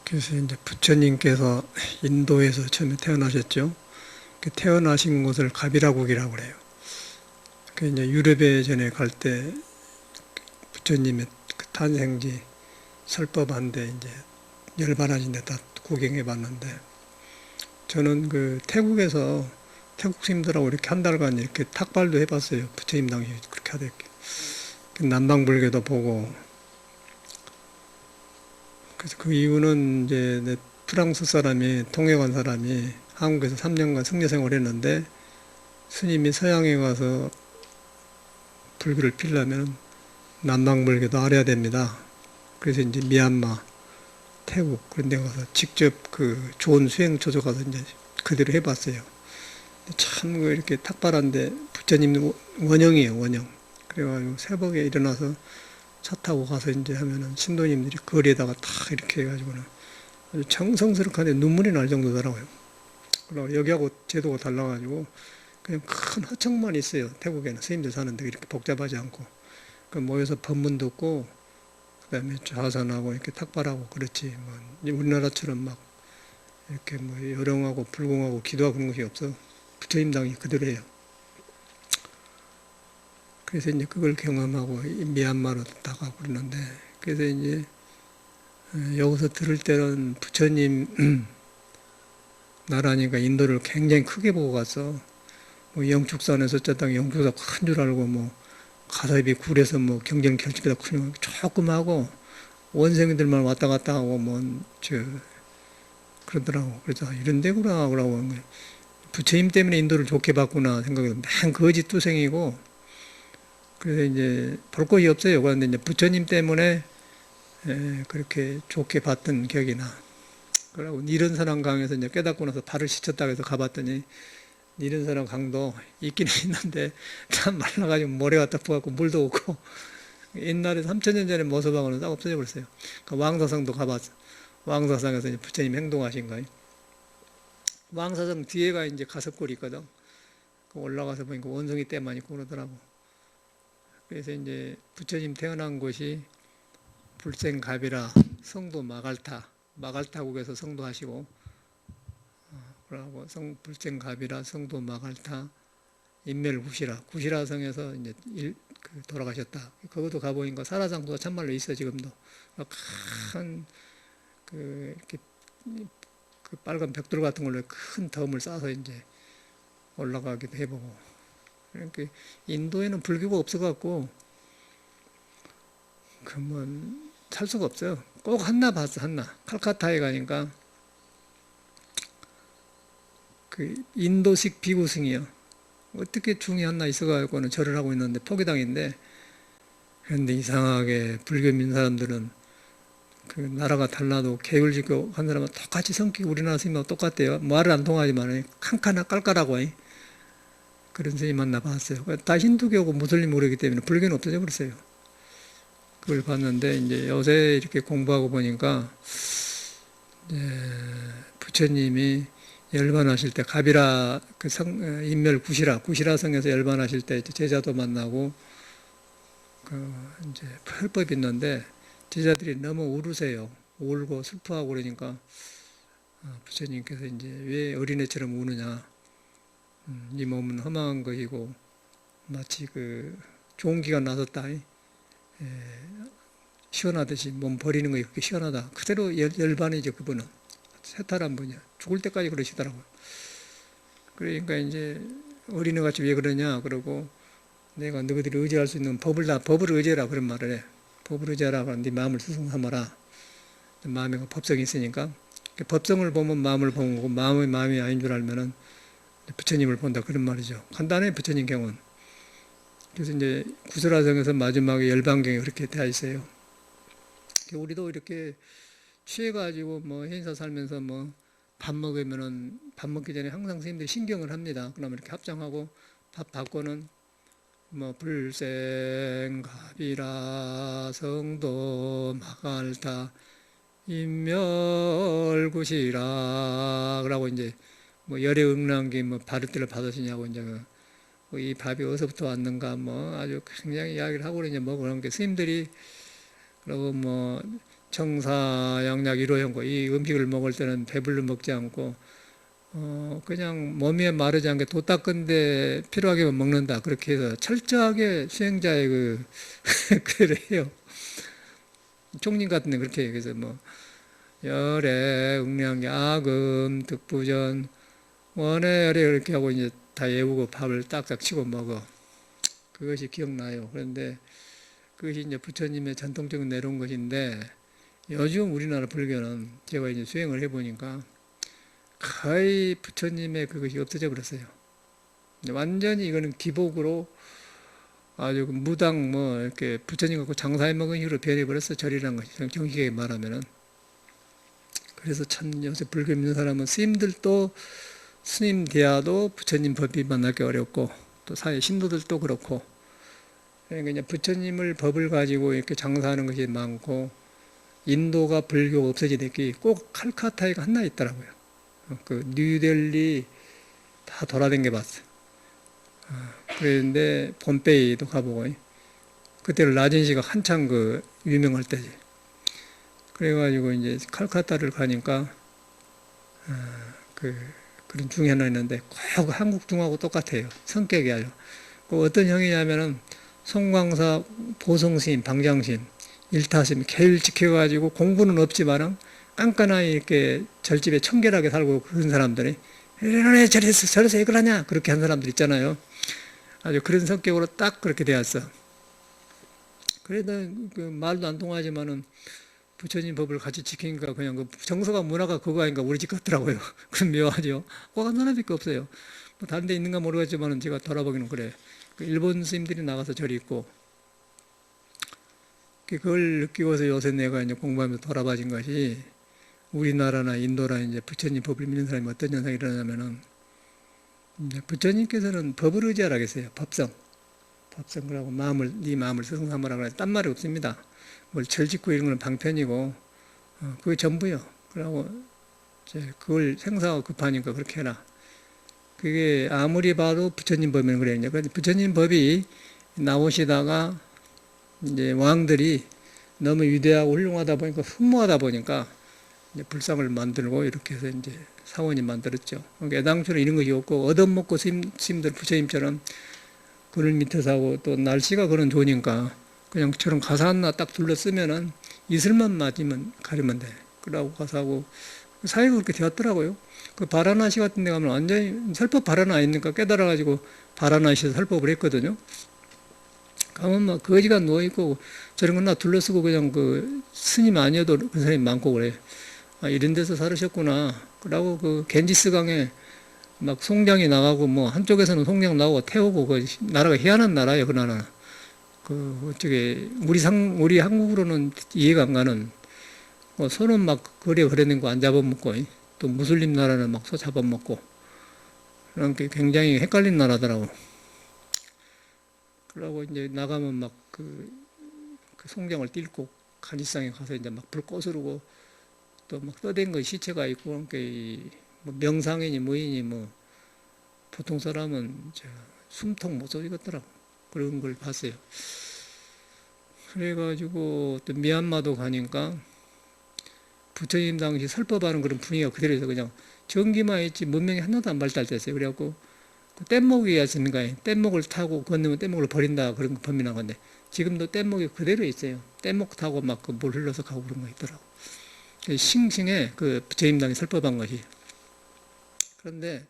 그래서 이제 부처님께서 인도에서 처음에 태어나셨죠. 그 태어나신 곳을 가비라국이라고 그래요. 그 이제 유럽에 전에 갈 때 부처님의 그 탄생지 설법한데 이제 열반하신 데 다 구경해 봤는데, 저는 그 태국에서 태국 스님들하고 이렇게 한 달간 이렇게 탁발도 해봤어요. 부처님 당시 그렇게 하듯 남방불교도 보고. 그래서 그 이유는 이제 프랑스 사람이 통역한 사람이 한국에서 3년간 승려 생활했는데, 스님이 서양에 가서 불교를 피려면 남방불교도 알아야 됩니다. 그래서 이제 미얀마, 태국 그런 데 가서 직접 그 좋은 수행처조 가서 이제 그대로 해봤어요. 참 이렇게 탁발한데 부처님 원형이에요, 원형. 그래가지고 새벽에 일어나서 차 타고 가서 이제 하면은 신도님들이 거리에다가 탁 이렇게 해가지고는 아주 정성스럽게 눈물이 날 정도더라고요. 그리고 여기하고 제도가 달라가지고 그냥 큰 허청만 있어요. 태국에는 스님들 사는데 이렇게 복잡하지 않고. 그 모여서 법문 듣고 그다음에 좌선하고 이렇게 탁발하고 그렇지. 뭐 우리나라처럼 막 이렇게 뭐 여령하고 불공하고 기도하고 그런 것이 없어. 부처님 당이 그대로 해요. 그래서 이제 그걸 경험하고 미얀마로 나가고 그러는데, 그래서 이제 여기서 들을 때는 부처님 나라니까 인도를 굉장히 크게 보고 갔어. 뭐 영축산에서 저땅 영축산 큰 줄 알고 뭐 가사입이 굴에서 뭐 경전 결집보다 큰 조금 하고 원생들만 왔다 갔다 하고 뭐 그러더라고. 그래서 이런 데구나 그러고 부처님 때문에 인도를 좋게 봤구나 생각해요. 맨 거짓 투생이고. 그래서 이제 볼 것이 없어요. 그런데 이제 부처님 때문에 그렇게 좋게 봤던 기억이 나. 그러고 니른사랑 강에서 이제 깨닫고 나서 발을 씻었다고 해서 가봤더니 니른사랑 강도 있기는 있는데 참 말라가지고 모래 갖다 부어갖고 물도 없고, 옛날에 3000년 전에 모습하고는 딱 없어져 버렸어요. 그 왕사성도 가봤어. 왕사성에서 이제 부처님 행동하신 거예요. 왕사성 뒤에가 이제 가섭골이 있거든. 올라가서 보니까 원숭이 떼만 있고 그러더라고. 그래서 이제 부처님 태어난 곳이 불생갑이라 성도 마갈타국에서 성도하시고, 그러고 불생갑이라 성도 마갈타 인멸구시라 구시라성에서 이제 돌아가셨다. 그것도 가보니까 사라장도가 참말로 있어 지금도. 큰 이렇게 그 빨간 벽돌 같은 걸로 큰 덤을 싸서 이제 올라가기도 해보고. 그러니까 인도에는 불교가 없어갖고 그러면 살 수가 없어요. 꼭 한나 봤어. 한나 칼카타에 가니까 그 인도식 비구승이요. 어떻게 중이 하나 있어가지고는 절을 하고 있는데 포기당인데, 그런데 이상하게 불교민 사람들은 그 나라가 달라도 계율 지고 한 사람은 똑같이 성격이 우리나라 스님하고 똑같대요. 말을 안 통하지만 칸칸하 깔깔하고 그런 스님 만나봤어요. 다 힌두교고 무슬림 그러기 때문에 불교는 없어져 버렸어요. 그걸 봤는데 이제 요새 이렇게 공부하고 보니까 부처님이 열반하실 때 가비라 인멸 구시라성에서 열반하실 때 제자도 만나고 이제 펄법이 있는데 제자들이 너무 울으세요. 울고 슬퍼하고 그러니까 부처님께서 이제 왜 어린애처럼 우느냐? 네 몸은 험한 것이고 마치 그 좋은 기가 나섰다. 시원하듯이 몸 버리는 거 그렇게 시원하다. 그대로 열반이죠. 그분은 세탈한 분이야. 죽을 때까지 그러시더라고요. 그러니까 이제 어린애같이 왜 그러냐 그러고, 내가 너희들이 의지할 수 있는 법을 의지해라 그런 말을 해. 법을 의지하라. 그러면 네 마음을 스승 삼아라. 마음에 법성이 있으니까 법성을 보면 마음을 보는 거고, 마음이 아닌 줄 알면은 부처님을 본다 그런 말이죠. 간단해 부처님 경은. 그래서 이제 구슬화성에서 마지막에 열반경이 그렇게 되어 있어요. 우리도 이렇게 취해가지고 뭐 행사 살면서 뭐 밥 먹으면은 밥 먹기 전에 항상 선생님들이 신경을 합니다. 그러면 이렇게 합장하고 밥 받고는 뭐 불생갑이라 성도 마갈타 인멸구시라 그러고 이제 뭐 열애응랑기 뭐 바르트를 받으시냐고 이제 이 밥이 어디서부터 왔는가 뭐 아주 굉장히 이야기를 하고 이제 뭐 그런 게 스님들이 그리고 뭐 정사양약 일호형고 이 음식을 먹을 때는 배불러 먹지 않고 그냥 몸에 마르지 않게 도 닦은데 필요하게만 먹는다 그렇게 해서 철저하게 수행자의 그 그래요. 총님 같은 데 그렇게 얘기해서 뭐 열애 응량 야금 득부전 원해 열애 이렇게 하고 이제 다 외우고 밥을 딱딱 치고 먹어. 그것이 기억나요. 그런데 그것이 이제 부처님의 전통적으로 내려온 것인데 요즘 우리나라 불교는 제가 이제 수행을 해보니까 거의 부처님의 그것이 없어져 버렸어요. 완전히 이거는 기복으로 아주 무당 뭐 이렇게 부처님 갖고 장사해 먹은 이후로 변해버렸어. 절이라는 것이 정식하게 말하면은. 그래서 참 요새 불교 믿는 사람은 스님들도 스님 대하도 부처님 법이 만나기 어렵고 또 사회 신도들도 그렇고 그러니까 이제 부처님을 법을 가지고 이렇게 장사하는 것이 많고 인도가 불교가 없어지기 꼭 칼카타에가 하나 있더라고요. 그 뉴델리 다 돌아다녀 봤어요. 그랬는데 폼페이도 가보고 그때는 라진시가 한창 그 유명할 때지. 그래가지고 이제 칼카타를 가니까 그런 중에 하나 있는데 꼭 한국 중하고 똑같아요. 성격이 아주. 그 어떤 형이냐면은 송광사 보성스님, 방장스님, 일타스님 계율 지켜가지고 공부는 없지만은 깐깐하게 이렇게 절집에 청결하게 살고 그런 사람들이 이래 저래서 이걸 하냐 그렇게 한 사람들 있잖아요. 아주 그런 성격으로 딱 그렇게 되었어. 그래도 그 말도 안 통하지만은 부처님 법을 같이 지키니까 그냥 그 정서가 문화가 그거 아닌가 우리 집 같더라고요. 그럼 묘하죠. 꼭한 사람밖에 없어요. 뭐 다른 데 있는가 모르겠지만은 제가 돌아보기는 그래. 그 일본 스님들이 나가서 절이 있고 그걸 느끼고서 요새 내가 이제 공부하면서 돌아봐진 것이 우리나라나 인도나 이제 부처님 법을 믿는 사람이 어떤 현상이 일어나냐면은 부처님께서는 법을 의지하라 했어요. 법성. 법성이라고 네 마음을 스승삼으라 그래. 딴 말이 없습니다. 뭘 절짓고 이런 건 방편이고, 그게 전부요. 그러고, 그걸 생사가 급하니까 그렇게 해라. 그게 아무리 봐도 부처님 법이면 그래요. 부처님 법이 나오시다가, 이제 왕들이 너무 위대하고 훌륭하다 보니까, 흠모하다 보니까, 이제 불상을 만들고, 이렇게 해서 이제 사원이 만들었죠. 그러니까 애당초는 이런 것이 없고, 얻어먹고 스님들 부처님처럼 그늘 밑에서 하고, 또 날씨가 그런 좋으니까, 그냥 저런 가사 하나 딱 둘러쓰면은 이슬만 맞으면 가리면 돼. 그러고 가사하고 사회가 그렇게 되었더라고요. 그 바라나시 같은 데 가면 완전히 설법 바라나 아닙니까? 깨달아가지고 바라나시에서 설법을 했거든요. 가면 막 거지가 누워있고 저런 거 나 둘러쓰고 그냥 그 스님 아니어도 그 사람이 많고 그래. 아, 이런 데서 살으셨구나. 그러고 그 겐지스 강에 막 송장이 나가고 뭐 한쪽에서는 송장 나오고 태우고 그 나라가 희한한 나라예요. 그 나라는. 어쩌게, 우리 한국으로는 이해가 안 가는, 소는 막 거리에 걸어낸 거 안 잡아먹고, 또 무슬림 나라는 막 소 잡아먹고, 그런 게 굉장히 헷갈린 나라더라고. 그러고 이제 나가면 막 그 송장을 띨고 간이상에 가서 이제 막 불 꼬스르고, 또 막 떠댄 거 시체가 있고, 그러니까 뭐 명상이니 뭐이니 뭐, 보통 사람은 숨통 못 쏘겠더라고. 그런 걸 봤어요. 그래가지고 또 미얀마도 가니까 부처님 당시 설법하는 그런 분위기가 그대로 해서 그냥 전기만 있지 문명이 하나도 안 발달됐어요. 그래갖고 그 뗏목이었으니까 뗏목을 타고 건너면 뗏목을 버린다 그런 거 범인한 건데 지금도 뗏목이 그대로 있어요. 뗏목 타고 막 그 물 흘러서 가고 그런 거 있더라고. 싱싱해 그 부처님 당시 설법한 것이. 그런데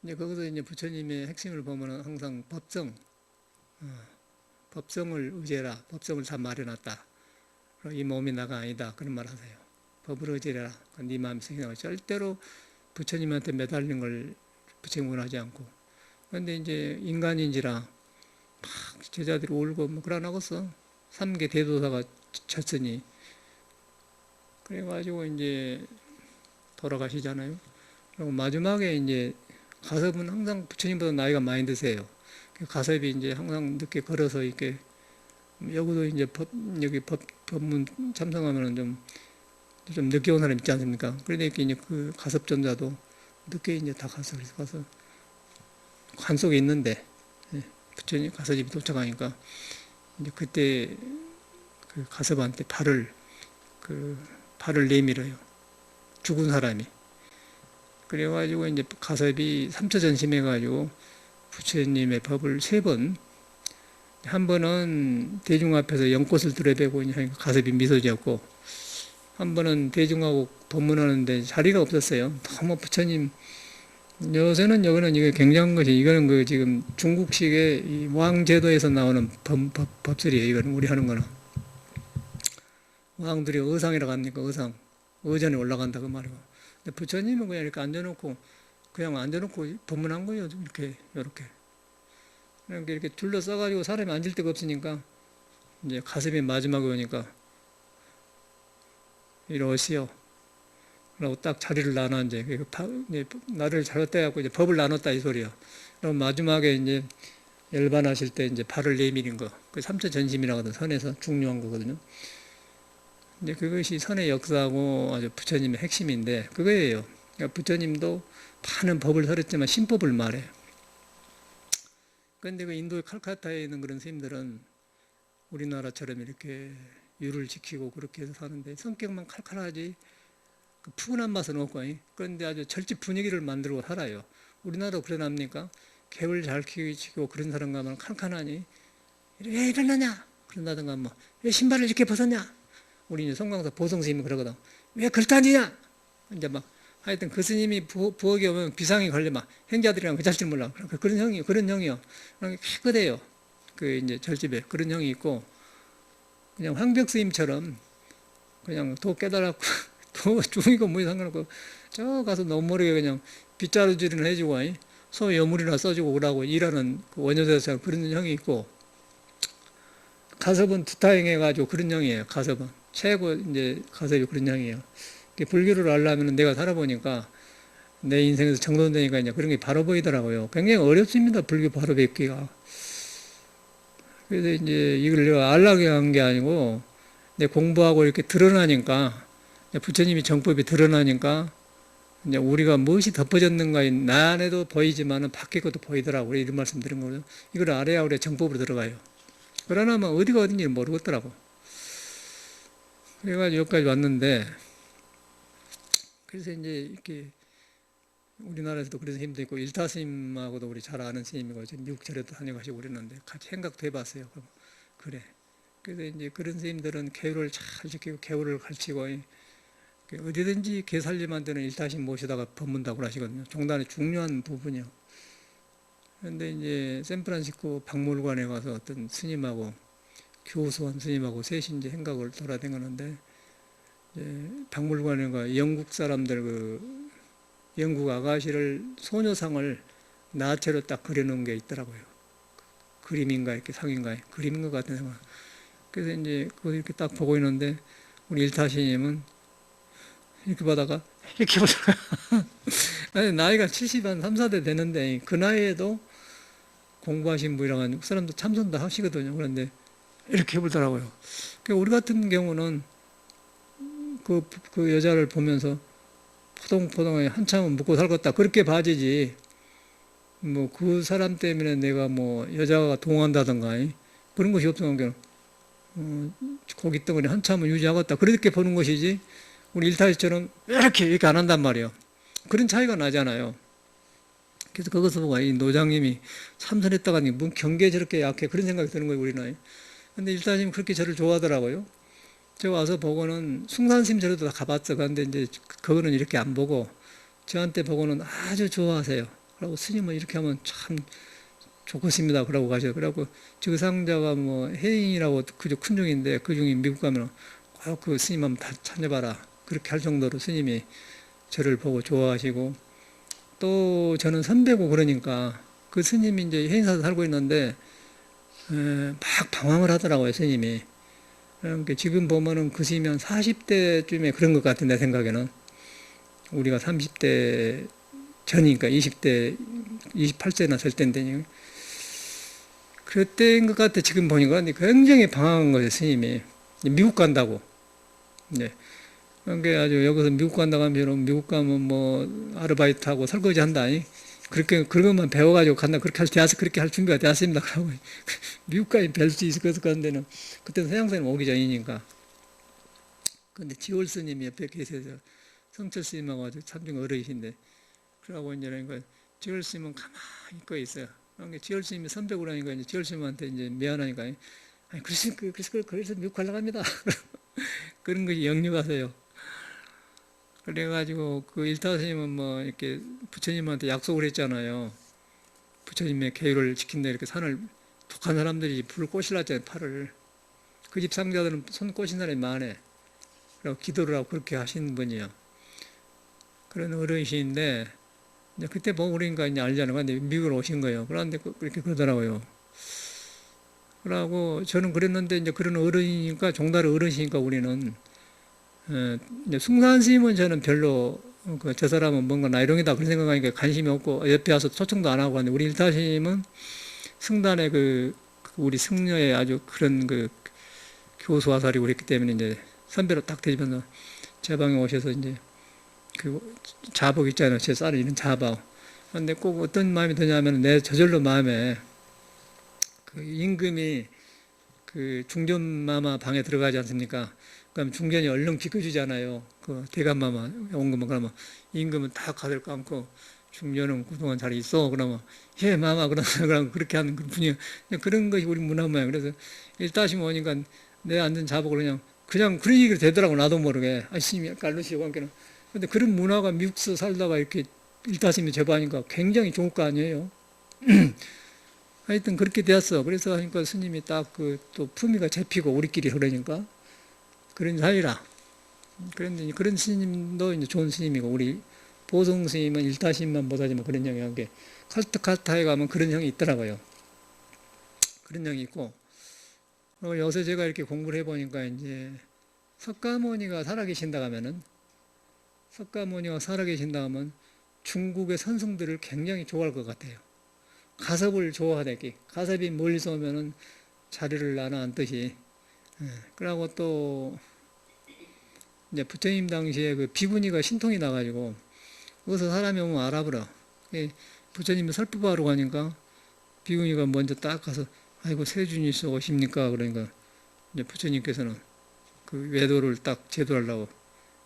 이제 거기서 이제 부처님의 핵심을 보면은 항상 법성. 법성을 의지해라. 법성을 다 마련했다. 이 몸이 나가 아니다. 그런 말 하세요. 법을 의지해라. 네 마음이 생각하고 절대로 부처님한테 매달린 걸 부처님 원하지 않고. 그런데 이제 인간인지라 막 제자들이 울고 뭐 그러나겠어. 3개 대도사가 쳤으니. 그래가지고 이제 돌아가시잖아요. 그리고 마지막에 이제 가섭은 항상 부처님보다 나이가 많이 드세요. 가섭이 이제 항상 늦게 걸어서 이렇게 여기도 이제 여기 법문 참석하면은 좀 늦게 온 사람 있지 않습니까? 그러니까 이제 그 가섭전자도 늦게 이제 다 가서 그래서 가서 관 속에 있는데 부처님 가서집이 도착하니까 이제 그때 그 가섭한테 발을 내밀어요. 죽은 사람이. 그래가지고 이제 가섭이 삼처전심해가지고 부처님의 법을 3번, 한 번은 대중 앞에서 연꽃을 들여배고 가섭이 미소 지었고, 한 번은 대중하고 법문하는데 자리가 없었어요. 너무 부처님, 요새는 여기는 이게 굉장한 것이, 이거는 그 지금 중국식의 이 왕제도에서 나오는 법설이에요. 이거는 우리 하는 거는. 왕들이 의상이라고 합니까? 의상. 의전에 올라간다 그 말이고. 근데 부처님은 그냥 이렇게 앉아놓고 법문한 거예요. 이렇게. 이렇게 둘러싸가지고 사람이 앉을 데가 없으니까 이제 가슴이 마지막에 오니까 이러시오. 라고 딱 자리를 나눠 이제 나를 잘못 해갖고 이제 법을 나눴다 이 소리야. 그럼 마지막에 이제 열반하실 때 이제 발을 내밀인 거. 그 삼처전심이라고 하거든. 선에서 중요한 거거든요. 이제 그것이 선의 역사하고 아주 부처님의 핵심인데 그거예요. 그러니까 부처님도 많은 법을 설했지만 신법을 말해요. 그런데 그 인도의 칼카타에 있는 그런 스님들은 우리나라처럼 이렇게 유를 지키고 그렇게 해서 사는데 성격만 칼칼하지 그 푸근한 맛은 없고, 그런데 아주 절집 분위기를 만들고 살아요. 우리나라도 그러납니까? 개를 잘 키우고 그런 사람 가면 칼칼하니 왜 이러느냐 그런다든가 뭐 왜 신발을 이렇게 벗었냐. 우리 이제 성광사 보성스님이 그러거든. 왜 걸다니냐 이제 막 하여튼 그 스님이 부엌에 오면 비상이 걸려 막 행자들이랑 그 잘 줄 몰라. 그런 형이요. 깨끗해요. 그 이제 절집에 그런 형이 있고, 그냥 황벽 스님처럼 그냥 도 깨달았고 도 중이고 뭐 상관없고 저 가서 너무 모르게 그냥 빗자루질이나 해주고 소 여물이나 써주고 그러고 일하는 그 원효대사 그런 형이 있고, 가섭은 두타행해가지고 그런 형이에요. 가섭은 최고 이제 가섭이 그런 형이에요. 불교를 알려면 내가 살아보니까 내 인생에서 정돈되니까 이제 그런 게 바로 보이더라고요. 굉장히 어렵습니다. 불교 바로 뵙기가. 그래서 이제 이걸 내가 알라고 한 게 아니고 내 공부하고 이렇게 드러나니까, 부처님이 정법이 드러나니까 이제 우리가 무엇이 덮어졌는가 나 안에도 보이지만은 밖에 것도 보이더라고요. 이런 말씀 드린 거죠. 이걸 알아야 우리가 정법으로 들어가요. 그러나 뭐 어디가 어딘지 모르겠더라고. 그래가지고 여기까지 왔는데, 그래서 이제 이렇게 우리나라에서도 그런 스님도 있고 일타스님하고도 우리 잘 아는 스님이고 미국 절에도 다녀가시고 그랬는데 같이 생각도 해봤어요. 그래. 그래서 이제 그런 스님들은 개우를 잘 지키고 개우를 가르치고 어디든지 개 살림한 데는 일타심 모시다가 법문다고 하시거든요. 종단의 중요한 부분이요. 그런데 이제 샌프란시스코 박물관에 가서 어떤 스님하고 교수한 스님하고 셋이 이제 행각을 돌아다니는데, 박물관에 가 영국 사람들 영국 아가씨를 소녀상을 나체로 딱 그려놓은 게 있더라고요. 그림인가 이렇게 상인가 그림인 것 같은 생각. 그래서 이제 그거 이렇게 딱 보고 있는데 우리 일타시님은 이렇게 보다가 이렇게 보다가 나이가 70한 3, 4대 되는데 그 나이에도 공부하신 분이라고 그 사람도 참선도 하시거든요. 그런데 이렇게 보더라고요. 그러니까 우리 같은 경우는 그 여자를 보면서 포동포동하게 한참은 묵고 살겠다 그렇게 봐지지, 뭐 그 사람 때문에 내가 뭐 여자가 동한다든가 그런 것이 없으면 고기 덩어리 한참은 유지하겠다 그렇게 보는 것이지, 우리 일타시처럼 이렇게 안 한단 말이에요. 그런 차이가 나잖아요. 그래서 그것을 보고 이 노장님이 참선했다가 뭔 경계에 저렇게 약해 그런 생각이 드는 거예요, 우리는. 근데 일타시님 그렇게 저를 좋아하더라고요. 제가 와서 보고는 숭산스님 절에도 다 가봤어. 그런데 이제 그거는 이렇게 안 보고 저한테 보고는 아주 좋아하세요. 그러고 스님은 이렇게 하면 참 좋겠습니다. 그러고 가셔요. 그래갖고 저 상자가 뭐 해인이라고 그저 큰 종인데 그 중에 미국 가면 꼭 그 스님 한번 다 찾아봐라. 그렇게 할 정도로 스님이 저를 보고 좋아하시고, 또 저는 선배고 그러니까 그 스님이 이제 해인사도 살고 있는데 막 방황을 하더라고요, 스님이. 그러니까 지금 보면은 그 스님이 한 40대쯤에 그런 것 같은 내 생각에는. 우리가 30대 전이니까 20대, 28세나 될 때인데. 그때인 것 같아, 지금 보니까. 굉장히 방황한 거예요, 스님이. 미국 간다고. 네. 그러니까 아주 여기서 미국 간다고 하면 미국 가면 뭐 아르바이트하고 설거지 한다. 그렇게 그것만 배워가지고 간다. 그렇게 할 준비가 되었습니다. 그러고 미국까지 뵐 수 있을 것 같은데는 그때는 서양선생님 오기 전이니까. 근데 지월 스님이 옆에 계셔서 성철 스님하고 아주 참중 어르신데 그러고 이제 그러니까 지월 스님은 가만히 있고 있어요. 그러니까 지월 스님이 선배고 그러니까 이제 지월 스님한테 이제 미안하니까 아니 그래서 미국 가려고 합니다. 그런 것이 역류가서요. 그래가지고 그 일타 스님은 뭐 이렇게 부처님한테 약속을 했잖아요. 부처님의 계율을 지킨다 이렇게 산을 독한 사람들이 불을 꼬실랐잖아요. 팔을. 그 집 상자들은 손 꼬신 사람이 많아. 그리고 기도를 하고 그렇게 하신 분이요. 그런 어르신인데 이제 그때 보고 그러니까 이제 알잖아요. 근데 미국으로 오신 거예요. 그런데 그렇게 그러더라고요. 그러고 저는 그랬는데 이제 그런 어른이니까 종달의 어르신이니까 우리는 이제 숭산 스님은 저는 별로 저 사람은 뭔가 나이롱이다 그런 생각하니까 관심이 없고 옆에 와서 초청도 안 하고 하는데 우리 일타스님은 승단의 우리 승려의 아주 그런 교수화살이고 그랬기 때문에 이제 선배로 딱 되면서 제 방에 오셔서 이제 그 자복 있잖아요. 제 쌀을 이런 자복. 근데 꼭 어떤 마음이 드냐면 내 저절로 마음에 그 임금이 그 중전마마 방에 들어가지 않습니까? 그럼 중전이 얼른 비켜주잖아요. 그 대감마마 온 거면 그러면 임금은 다 가들 감고 중전은 그동안 잘 있어. 그러면 예 마마 그러면 그렇게 하는 그 분위기 그런 것이 우리 문화 모양. 그래서 일다시 오니까 내 앉은 자복을 그냥 그런 얘기를 되더라고 나도 모르게 아씨미 깔루시고 함께는. 근데 그런 문화가 미국서 살다가 이렇게 일다시미 접하니까 굉장히 좋을 거 아니에요. 하여튼 그렇게 되었어. 그래서 하니까 스님이 딱 또 품위가 잡히고 우리끼리 그러니까 그런 사이라. 그런데 그런 스님도 이제 좋은 스님이고 우리 보성 스님은 일타심만 못하지만 그런 형이 한 게 칼타에 가면 그런 형이 있더라고요. 그런 형이 있고 요새 제가 이렇게 공부를 해보니까 이제 석가모니가 살아계신다 하면 중국의 선승들을 굉장히 좋아할 것 같아요. 가섭을 좋아하대기. 가섭이 멀리서 오면은 자리를 나눠 앉듯이. 그러고 또 이제 부처님 당시에 그 비구니가 신통이 나가지고 어디서 사람이 오면 알아보라. 부처님이 설법하러 가니까 비구니가 먼저 딱 가서 아이고 세준이서 오십니까? 그러니까 이제 부처님께서는 그 외도를 딱 제도하려고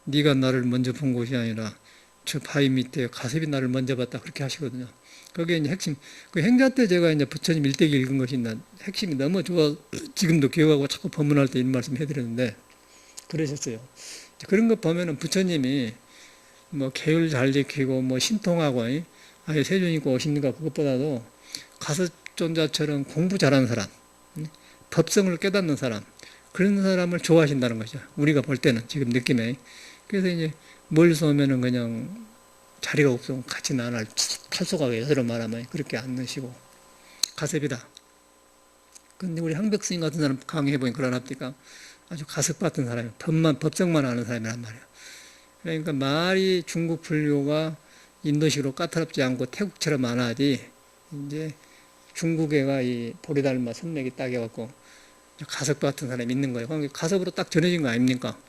네가 나를 먼저 본 것이 아니라 저 바위 밑에 가섭이 나를 먼저 봤다 그렇게 하시거든요. 그게 이제 핵심. 그 행자 때 제가 이제 부처님 일대기 읽은 것이 핵심이 너무 좋아 지금도 기억하고 자꾸 법문할 때 이런 말씀 해드렸는데 그러셨어요. 그런 거 보면은 부처님이 뭐 계율 잘 지키고 뭐 신통하고 아예 세존 있고 오십니까 그것보다도 가섭존자처럼 공부 잘하는 사람, 법성을 깨닫는 사람 그런 사람을 좋아하신다는 거죠. 우리가 볼 때는 지금 느낌에. 그래서 이제 멀리서 오면은 그냥 자리가 없으면 같이 나날 탈속하게 서로 말하면 그렇게 안 넣으시고 가섭이다. 근데 우리 항백스님 같은 사람 강의해보니 그러나니까 아주 가섭 같은 사람이에요. 법성만 아는 사람이란 말이에요. 그러니까 말이 중국 불교가 인도식으로 까다롭지 않고 태국처럼 안 하지 이제 중국애가 이 보리달마 선맥이 딱 해갖고 가섭 같은 사람이 있는 거예요. 그러니까 가섭으로 딱 전해진 거 아닙니까?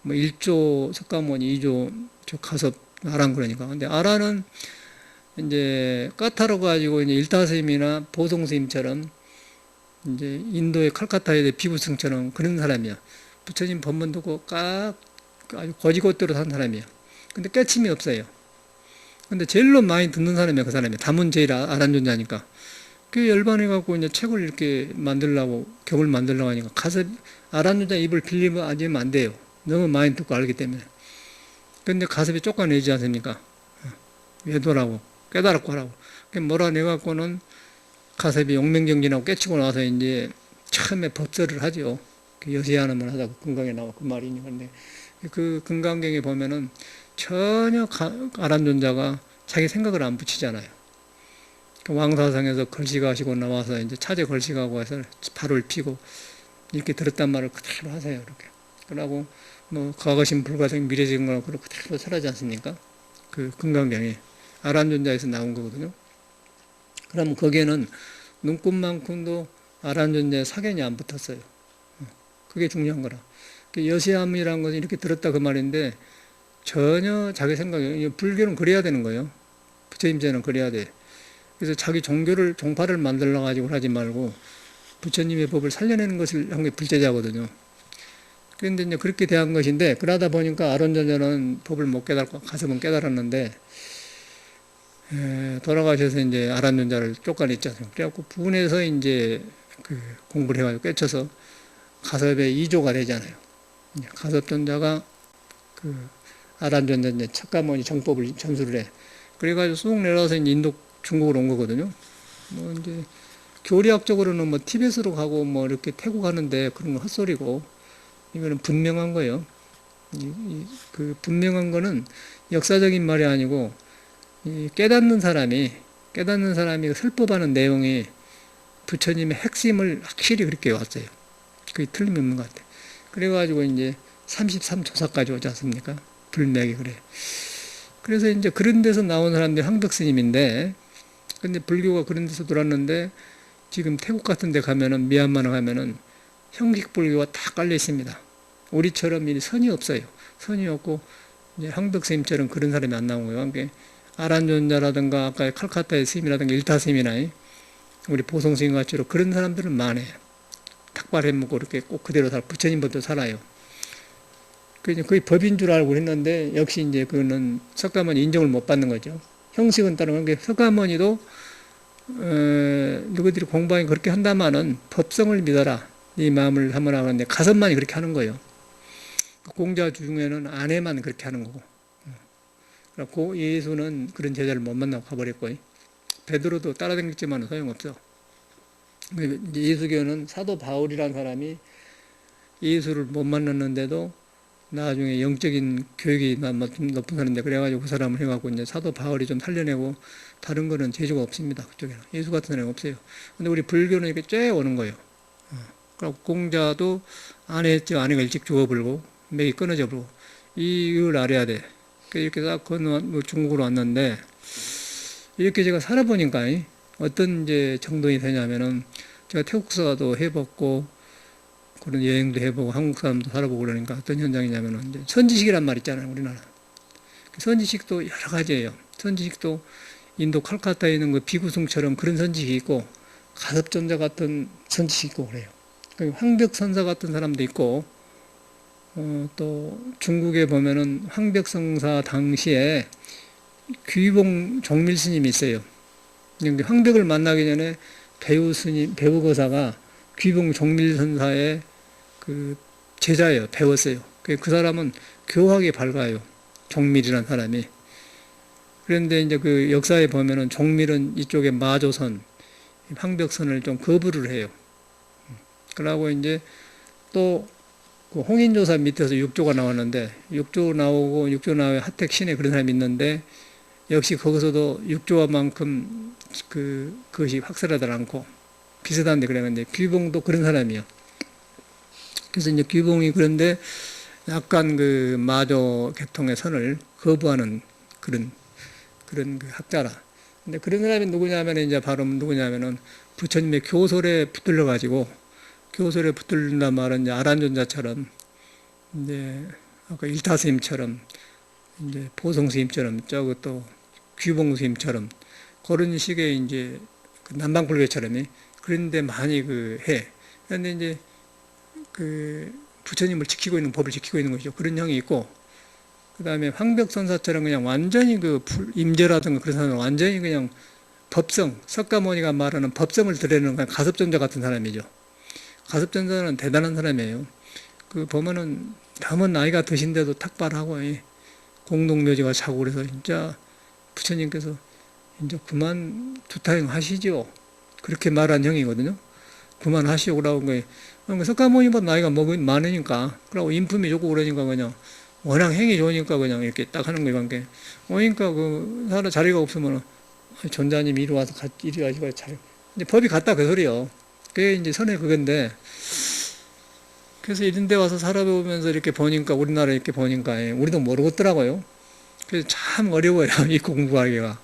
뭐 1조 석가모니 2조 저 가섭 아란 그러니까. 근데 아란은 이제 까타로 가지고 이제 일타스님이나 보성스님처럼 이제 인도의 칼카타의 비부승처럼 그런 사람이야. 부처님 법문 듣고 아주 거지것대로 산 사람이야. 근데 깨침이 없어요. 근데 제일로 많이 듣는 사람이야, 그 사람이. 담은 제일 아란존자니까. 그 열반해갖고 이제 책을 이렇게 만들려고, 격을 만들려고 하니까 가서 아란존자 입을 빌리면 안 돼요. 너무 많이 듣고 알기 때문에. 근데 가섭이 쫓아내지 않습니까? 외도라고, 깨달았고 하라고. 몰아내갖고는 가섭이 용맹정진하고 깨치고 나서 이제 처음에 법설을 하죠. 그 여세하나만 하다가 금강에 나와 그 말이니. 근데 그 금강경에 보면은 전혀 아란존자가 자기 생각을 안 붙이잖아요. 그 왕사상에서 걸식하시고 나와서 이제 차제 걸식하고 해서 발을 피고 이렇게 들었단 말을 그대로 하세요. 이렇게. 그러고 뭐 과거신 불가생 미래적인 거라고 그대로 설하지 않습니까? 그 금강경에 아란존자에서 나온 거거든요. 그러면 거기에는 눈꽃만큼도 아란존자의 사견이 안 붙었어요. 그게 중요한 거라. 여시함이라는 것은 이렇게 들었다 그 말인데 전혀 자기 생각이 불교는 그래야 되는 거예요. 부처님제는 그래야 돼. 그래서 자기 종파를 만들어 가지고 하지 말고 부처님의 법을 살려내는 것을 한 게 불제자거든요. 그런데 이제 그렇게 대한 것인데, 그러다 보니까 아론전자는 법을 못 깨달고 가서는 깨달았는데, 돌아가셔서 이제 아란전자를 쫓아냈잖아요. 그래갖고 부근에서 이제 그 공부를 해가지고 깨쳐서 가섭의 2조가 되잖아요. 가섭전자가 그 아란전자 이제 척가모니 정법을 전수를 해. 그래가지고 쑥 내려와서 이제 인도 중국으로 온 거거든요. 뭐 이제 교리학적으로는 뭐 티베트로 가고 뭐 이렇게 태국 가는데 그런 건 헛소리고, 이거는 분명한 거예요. 그 분명한 거는 역사적인 말이 아니고, 이 깨닫는 사람이 설법하는 내용이 부처님의 핵심을 확실히 그렇게 왔어요. 그게 틀림없는 것 같아요. 그래가지고 이제 33조사까지 오지 않습니까? 불맥이 그래. 그래서 이제 그런 데서 나온 사람들이 황벽스님인데, 근데 불교가 그런 데서 돌았는데, 지금 태국 같은 데 가면은, 미얀마나 가면은 형식 불교가 다 깔려 있습니다. 우리처럼 선이 없어요. 선이 없고, 이제 황벽스님처럼 그런 사람이 안 나온 거예요. 그러니까 아란존자라든가 아까 칼카타의 스님이라든가 일타스님이나 우리 보성스님 같이로 그런 사람들은 많아요. 탁발해먹고 이렇게 꼭 그대로 부처님부터 살아요. 거의 법인 줄 알고 했는데, 역시 이제 그거는 석가모니 인정을 못 받는 거죠. 형식은 따르는 게, 석가모니도 누구들이 공부하기 그렇게 한다마는 법성을 믿어라 이 마음을 한번 하는데, 가섭만이 그렇게 하는 거예요. 공자 중에는 아내만 그렇게 하는 거고, 그래서 예수는 그런 제자를 못 만나고 가버렸고, 베드로도 따라다녔지만 소용없어. 예수교는 사도 바울이라는 사람이 예수를 못 만났는데도 나중에 영적인 교육이 높은 사람인데, 그래가지고 그 사람을 해갖고 이제 사도 바울이 좀 살려내고, 다른 거는 재주가 없습니다. 그쪽에는. 예수 같은 사람이 없어요. 근데 우리 불교는 이렇게 쬐 오는 거예요. 그리고 공자도 아내였죠. 아내가 일찍 죽어버리고, 맥이 끊어져 버리고, 이걸 알아야 돼. 이렇게 딱 중국으로 왔는데, 이렇게 제가 살아보니까 어떤 이제 정도이 되냐면은, 제가 태국사도 해봤고, 그런 여행도 해보고, 한국 사람도 살아보고 그러니까 어떤 현장이냐면은, 이제 선지식이란 말 있잖아요, 우리나라. 선지식도 여러 가지예요. 선지식도 인도 칼카타에 있는 그 비구승처럼 그런 선지식이 있고, 가섭전자 같은 선지식이 있고 그래요. 황벽선사 같은 사람도 있고, 또 중국에 보면은 황벽성사 당시에 귀봉 종밀 스님이 있어요. 황벽을 만나기 전에 배우 거사가 귀봉 종밀 선사의 그 제자예요. 배웠어요. 그 사람은 교학이 밝아요. 종밀이라는 사람이. 그런데 이제 그 역사에 보면은 종밀은 이쪽에 마조선, 황벽선을 좀 거부를 해요. 그러고 이제 또 그 홍인조사 밑에서 육조가 나왔는데, 육조 나오고 육조 나오에 하택신에 그런 사람이 있는데, 역시 거기서도 육조와만큼 그것이 확실하지 않고 비슷한데, 그랬는데 귀봉도 그런 사람이요. 그래서 이제 귀봉이 그런데 약간 그 마조 계통의 선을 거부하는 그런 그 학자라. 근데 그런 사람이 누구냐면 이제 바로 누구냐면은 부처님의 교설에 붙들려 가지고, 교설에 붙들린단 말은 이제 아란존자처럼, 이제 아까 일타스님처럼, 이제 보성스님처럼, 또 귀봉스님처럼 그런 식의 이제 그 남방불교처럼 그런데 많이 해. 그런데 이제 그 부처님을 지키고 있는 법을 지키고 있는 것이죠. 그런 형이 있고, 그 다음에 황벽선사처럼 그냥 완전히 임재라든가 그런 사람은 완전히 그냥 법성, 석가모니가 말하는 법성을 드러내는 그냥 가섭전자 같은 사람이죠. 가섭전자는 대단한 사람이에요. 그 보면은 너무 나이가 드신데도 탁발하고 공동묘지가 차고 그래서 진짜 부처님께서 이제 그만 두타행 하시죠. 그렇게 말한 형이거든요. 그만하시오 그러고 거예요. 그러니까 석가모니보다 나이가 많으니까, 그러고 인품이 좋고 그러니까 그냥 워낙 행이 좋으니까 그냥 이렇게 딱 하는 거예요. 그러니까 사람 자리가 없으면 전자님 이리 와서 이리 가지고 자리. 이제 법이 같다 그 소리요. 그게 이제 선의 그건데, 그래서 이런 데 와서 살아보면서 이렇게 보니까, 우리나라 이렇게 보니까 우리도 모르겠더라고요. 그래서 참 어려워요, 이 공부하기가.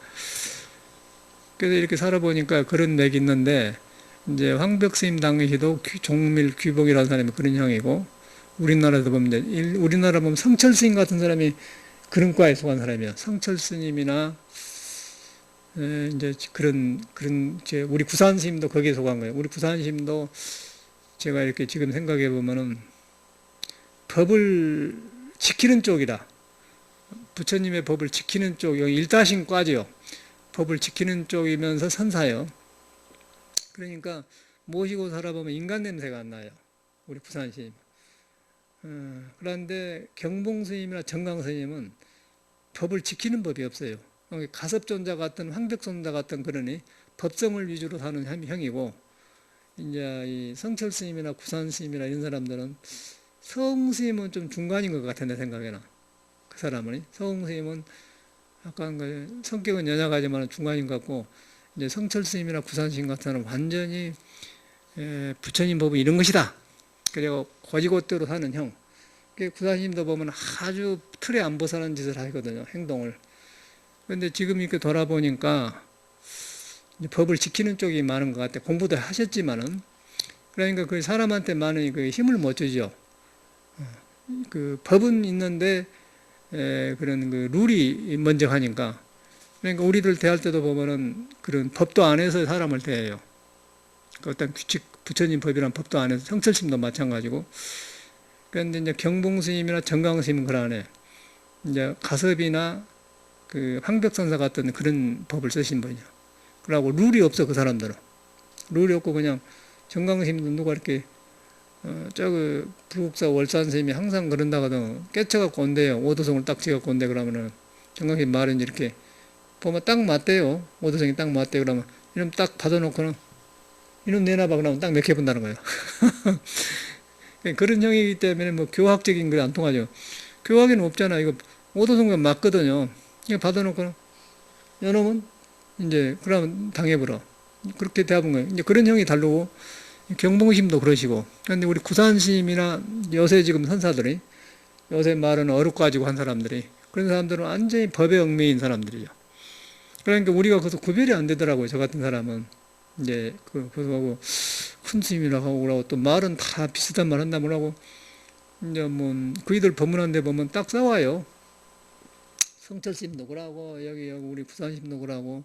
그래서 이렇게 살아보니까 그런 맥이 있는데, 이제 황벽스님 당시도 종밀 귀봉이라는 사람이 그런 형이고, 우리나라도 보면 우리나라 성철스님 같은 사람이 그런 과에 속한 사람이에요. 성철스님이나 이제 그런 이제 우리 구산 스님도 거기에 속한 거예요. 우리 구산 스님도 제가 이렇게 지금 생각해 보면은 법을 지키는 쪽이다. 부처님의 법을 지키는 쪽, 여기 일다신과지요. 법을 지키는 쪽이면서 선사요. 그러니까 모시고 살아보면 인간 냄새가 안 나요. 우리 부산 스님. 그런데 경봉 스님이나 정강 스님은 법을 지키는 법이 없어요. 가섭존자 같은 황백존자 같은 그러니 법성을 위주로 사는 형이고, 이제 이 성철 스님이나 구산 스님이나 이런 사람들은 서ung 스님은 좀 중간인 것 같아 내 생각에는. 그 사람은 서ung 스님은 약간 그 성격은 연약하지만 중간인 것 같고, 이제 성철 스님이나 구산 스님 같은 사람은 완전히 부처님 법은 이런 것이다. 그리고 거지것대로 사는 형. 구산 스님도 보면 아주 틀에 안 벗어나는 짓을 하거든요. 행동을. 그런데 지금 이렇게 돌아보니까 법을 지키는 쪽이 많은 것 같아요. 공부도 하셨지만은. 그러니까 그 사람한테 많은 그 힘을 못 주죠. 그 법은 있는데 그런 그 룰이 먼저 하니까. 그러니까 우리들 대할 때도 보면은 그런 법도 안 해서 사람을 대해요. 그 어떤 규칙, 부처님 법이란 법도 안 해서 성철심도 마찬가지고. 그런데 이제 경봉 스님이나 정강 스님은 그러네. 이제 가섭이나 그 황벽선사 같은 그런 법을 쓰신 분이요. 그러고 룰이 없어 그 사람들은. 룰이 없고 그냥 정강 스님도 누가 이렇게 저그 불국사 월산 스님이 항상 그런다거든. 깨쳐갖고 온대요. 오도성을 딱 찍어갖고 온대 그러면은 정강 스님 말은 이렇게 보면 딱 맞대요. 오도성이 딱 맞대요. 그러면 이놈 딱 받아놓고는 이놈 내놔봐 그러면 딱 몇 개 본다는 거예요. 그런 형이기 때문에 뭐 교학적인 거 안 통하죠. 교학에는 없잖아. 이거 오도성은 맞거든요. 이거 받아놓고는 이놈은 이제 그러면 당해버려. 그렇게 대합은 거예요. 이제 그런 형이 다르고 경봉심도 그러시고. 그런데 우리 구산심이나 요새 지금 선사들이 요새 말은 어렵 가지고 한 사람들이 그런 사람들은 완전히 법에 얽매인 사람들이죠. 그러니까 우리가 거기서 구별이 안 되더라고요. 저 같은 사람은 이제 그하고 큰 스님이라고 하고 그러고 또 말은 다 비슷한 말 한다 뭐라고 이제 뭐 그이들 법문한 데 보면 딱 싸워요. 성철 스님도 그러고 여기 우리 구산 스님도 그러고.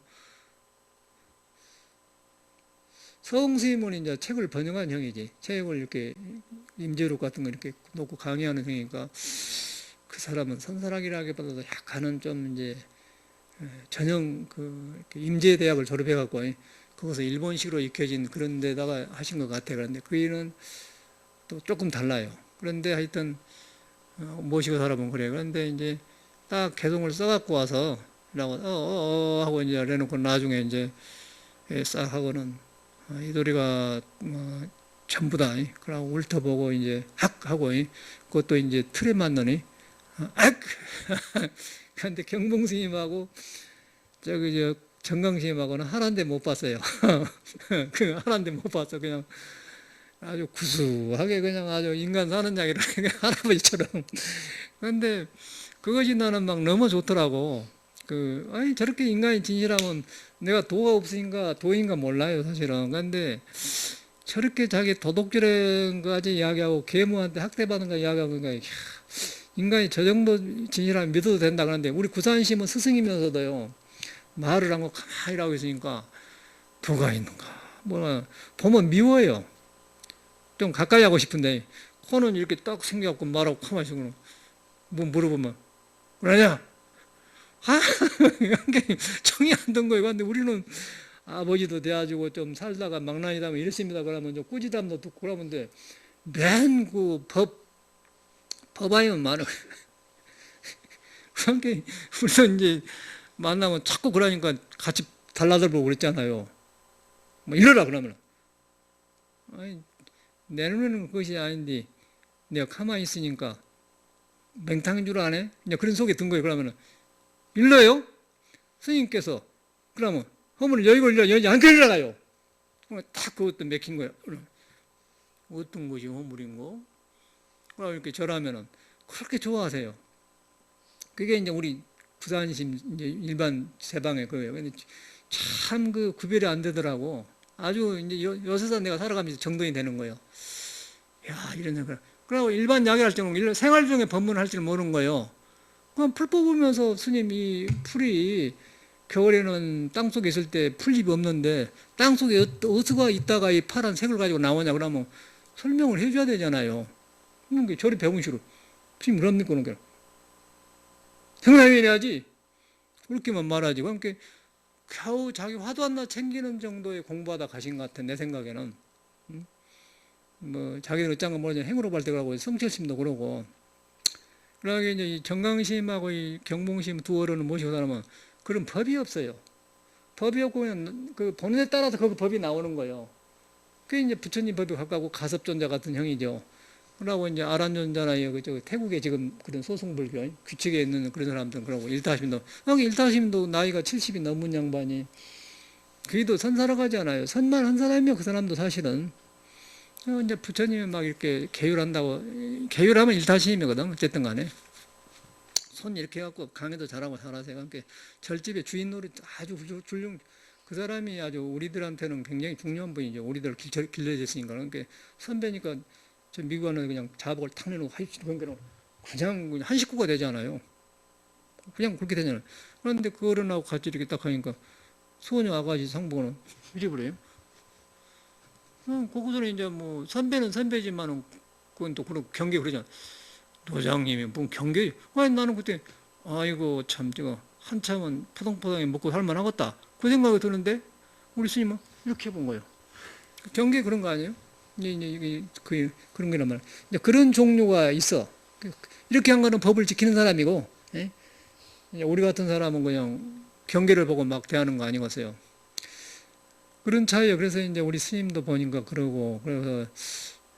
서ung 스님은 이제 책을 번역한 형이지. 책을 이렇게 임재록 같은 거 이렇게 놓고 강의하는 형이니까 그 사람은 선사학이라기보다도 약간은 좀 이제 전형 그 임재대학을 졸업해갖고 거기서 일본식으로 익혀진 그런 데다가 하신 것 같아. 그런데 그 일은 또 조금 달라요. 그런데 하여튼 모시고 살아보면 그래요. 그런데 이제 딱 개송을 써갖고 와서 라고 하고 이제 내놓고 나중에 이제 싹 하고는 이 도리가 뭐 전부 다 그러고 훑어보고 이제 학 하고 그것도 이제 틀에 맞느니 악 그런데 경봉 스님하고 저기 저 정강 스님하고는 하나인데 못 봤어요. 그 하나인데 못 봤어. 그냥 아주 구수하게 그냥 아주 인간 사는 양이라 할아버지처럼. 그런데 그것이 나는 막 너무 좋더라고. 아니, 저렇게 인간이 진실하면 내가 도가 없으니까 도인가 몰라요, 사실은. 그런데 저렇게 자기 도덕질한 거까지 이야기하고 계무한테 학대받은 거 이야기하고 그러니까 인간이 저 정도 진실하면 믿어도 된다 그러는데 우리 구산심은 스승이면서도요, 말을 한 거 가만히 하고 있으니까 도가 있는가. 뭐, 보면 미워요. 좀 가까이 하고 싶은데 코는 이렇게 딱 생겨갖고 말하고 가만히 있으면 뭐 물어보면 그러냐? 아, 이게 정이 안 든 거예요. 근데 우리는 아버지도 돼가지고 좀 살다가 망나니다 뭐 이랬습니다. 그러면 좀 꾸지담도 듣고 그러는데 맨 그 법아이면 많아. 그러니까 우리는 이제 만나면 자꾸 그러니까 같이 달라들고 그랬잖아요. 뭐 이러라 그러면. 아니, 내 눈에는 그것이 아닌데 내가 가만히 있으니까 맹탕인 줄 아네? 이제 그런 속에 든 거예요. 그러면은 일러요? 스님께서 그러면 허물을 여기 걸려 여기 안 걸려가요. 딱 그것도 맥힌 거예요. 어떤 것이 허물인고? 그럼 이렇게 절하면은 그렇게 좋아하세요. 그게 이제 우리 부산심 이제 일반 세방의 거예요. 근데 참 그 구별이 안 되더라고. 아주 이제 요새서 내가 살아가면서 정돈이 되는 거예요. 야, 이런 생각. 그리고 일반 약을 할 때는 생활 중에 법문을 할 줄 모르는 거예요. 그럼 풀 뽑으면서 스님 이 풀이 겨울에는 땅속에 있을 때 풀잎이 없는데 땅속에 어디가 있다가 이 파란 색을 가지고 나오냐 그러면 설명을 해줘야 되잖아요. 그런 게 저리 배운 식으로 지금 그럽니까 그런 게 생각해 해야지 그렇게만 말하지. 그러니까 겨우 자기 화도 안 나 챙기는 정도의 공부하다 가신 것 같아 내 생각에는. 뭐 자기는 어쩐가 모르지만 행으로 발달하고 성철심도 그러고. 그러게 이제 이 정강심하고 이 경봉심 두 어른을 모시고 살면 그런 법이 없어요. 법이 없고 그냥 그 보는 데 따라서 그 법이 나오는 거예요. 그게 이제 부처님 법이 가깝고 가섭존자 같은 형이죠. 그러고 이제 아란존자나 저 태국에 지금 그런 소승불교 규칙에 있는 그런 사람들은 그러고 일타심도 일타심도 나이가 70이 넘은 양반이 그래도 선사라가지 않아요. 선만 한 사람이면 그 사람도 사실은 이제 부처님이 막 이렇게 계율한다고 계율하면 일타심이거든. 어쨌든 간에 손 이렇게 해갖고 강의도 잘하고 잘하세요. 그러니까 절집의 주인 노릇 아주 훌륭. 그 사람이 아주 우리들한테는 굉장히 중요한 분이죠. 우리들 길러졌으니까. 그러니까 선배니까 저 미국에는 그냥 자복을 탁 내놓고 그냥 한 식구가 되잖아요. 그냥 그렇게 되잖아요. 그런데 그 어른하고 같이 이렇게 딱 하니까 소녀 아가씨 상봉은 잊어버려요. 거기서는 이제 뭐 선배는 선배지만은 그건 또 그런 경계 그러잖아. 도장님이 뭔 경계? 아니 나는 그때 아이고 참 저거 한참은 포동포동에 먹고 살만하겠다 그 생각이 드는데 우리 스님은 이렇게 본 거예요. 경계 그런 거 아니에요? 이게 그런 거란 말이야. 이제 그런 종류가 있어. 이렇게 한 거는 법을 지키는 사람이고, 예? 우리 같은 사람은 그냥 경계를 보고 막 대하는 거 아니겠어요. 그런 차이예요. 그래서 이제 우리 스님도 보니까 그러고, 그래서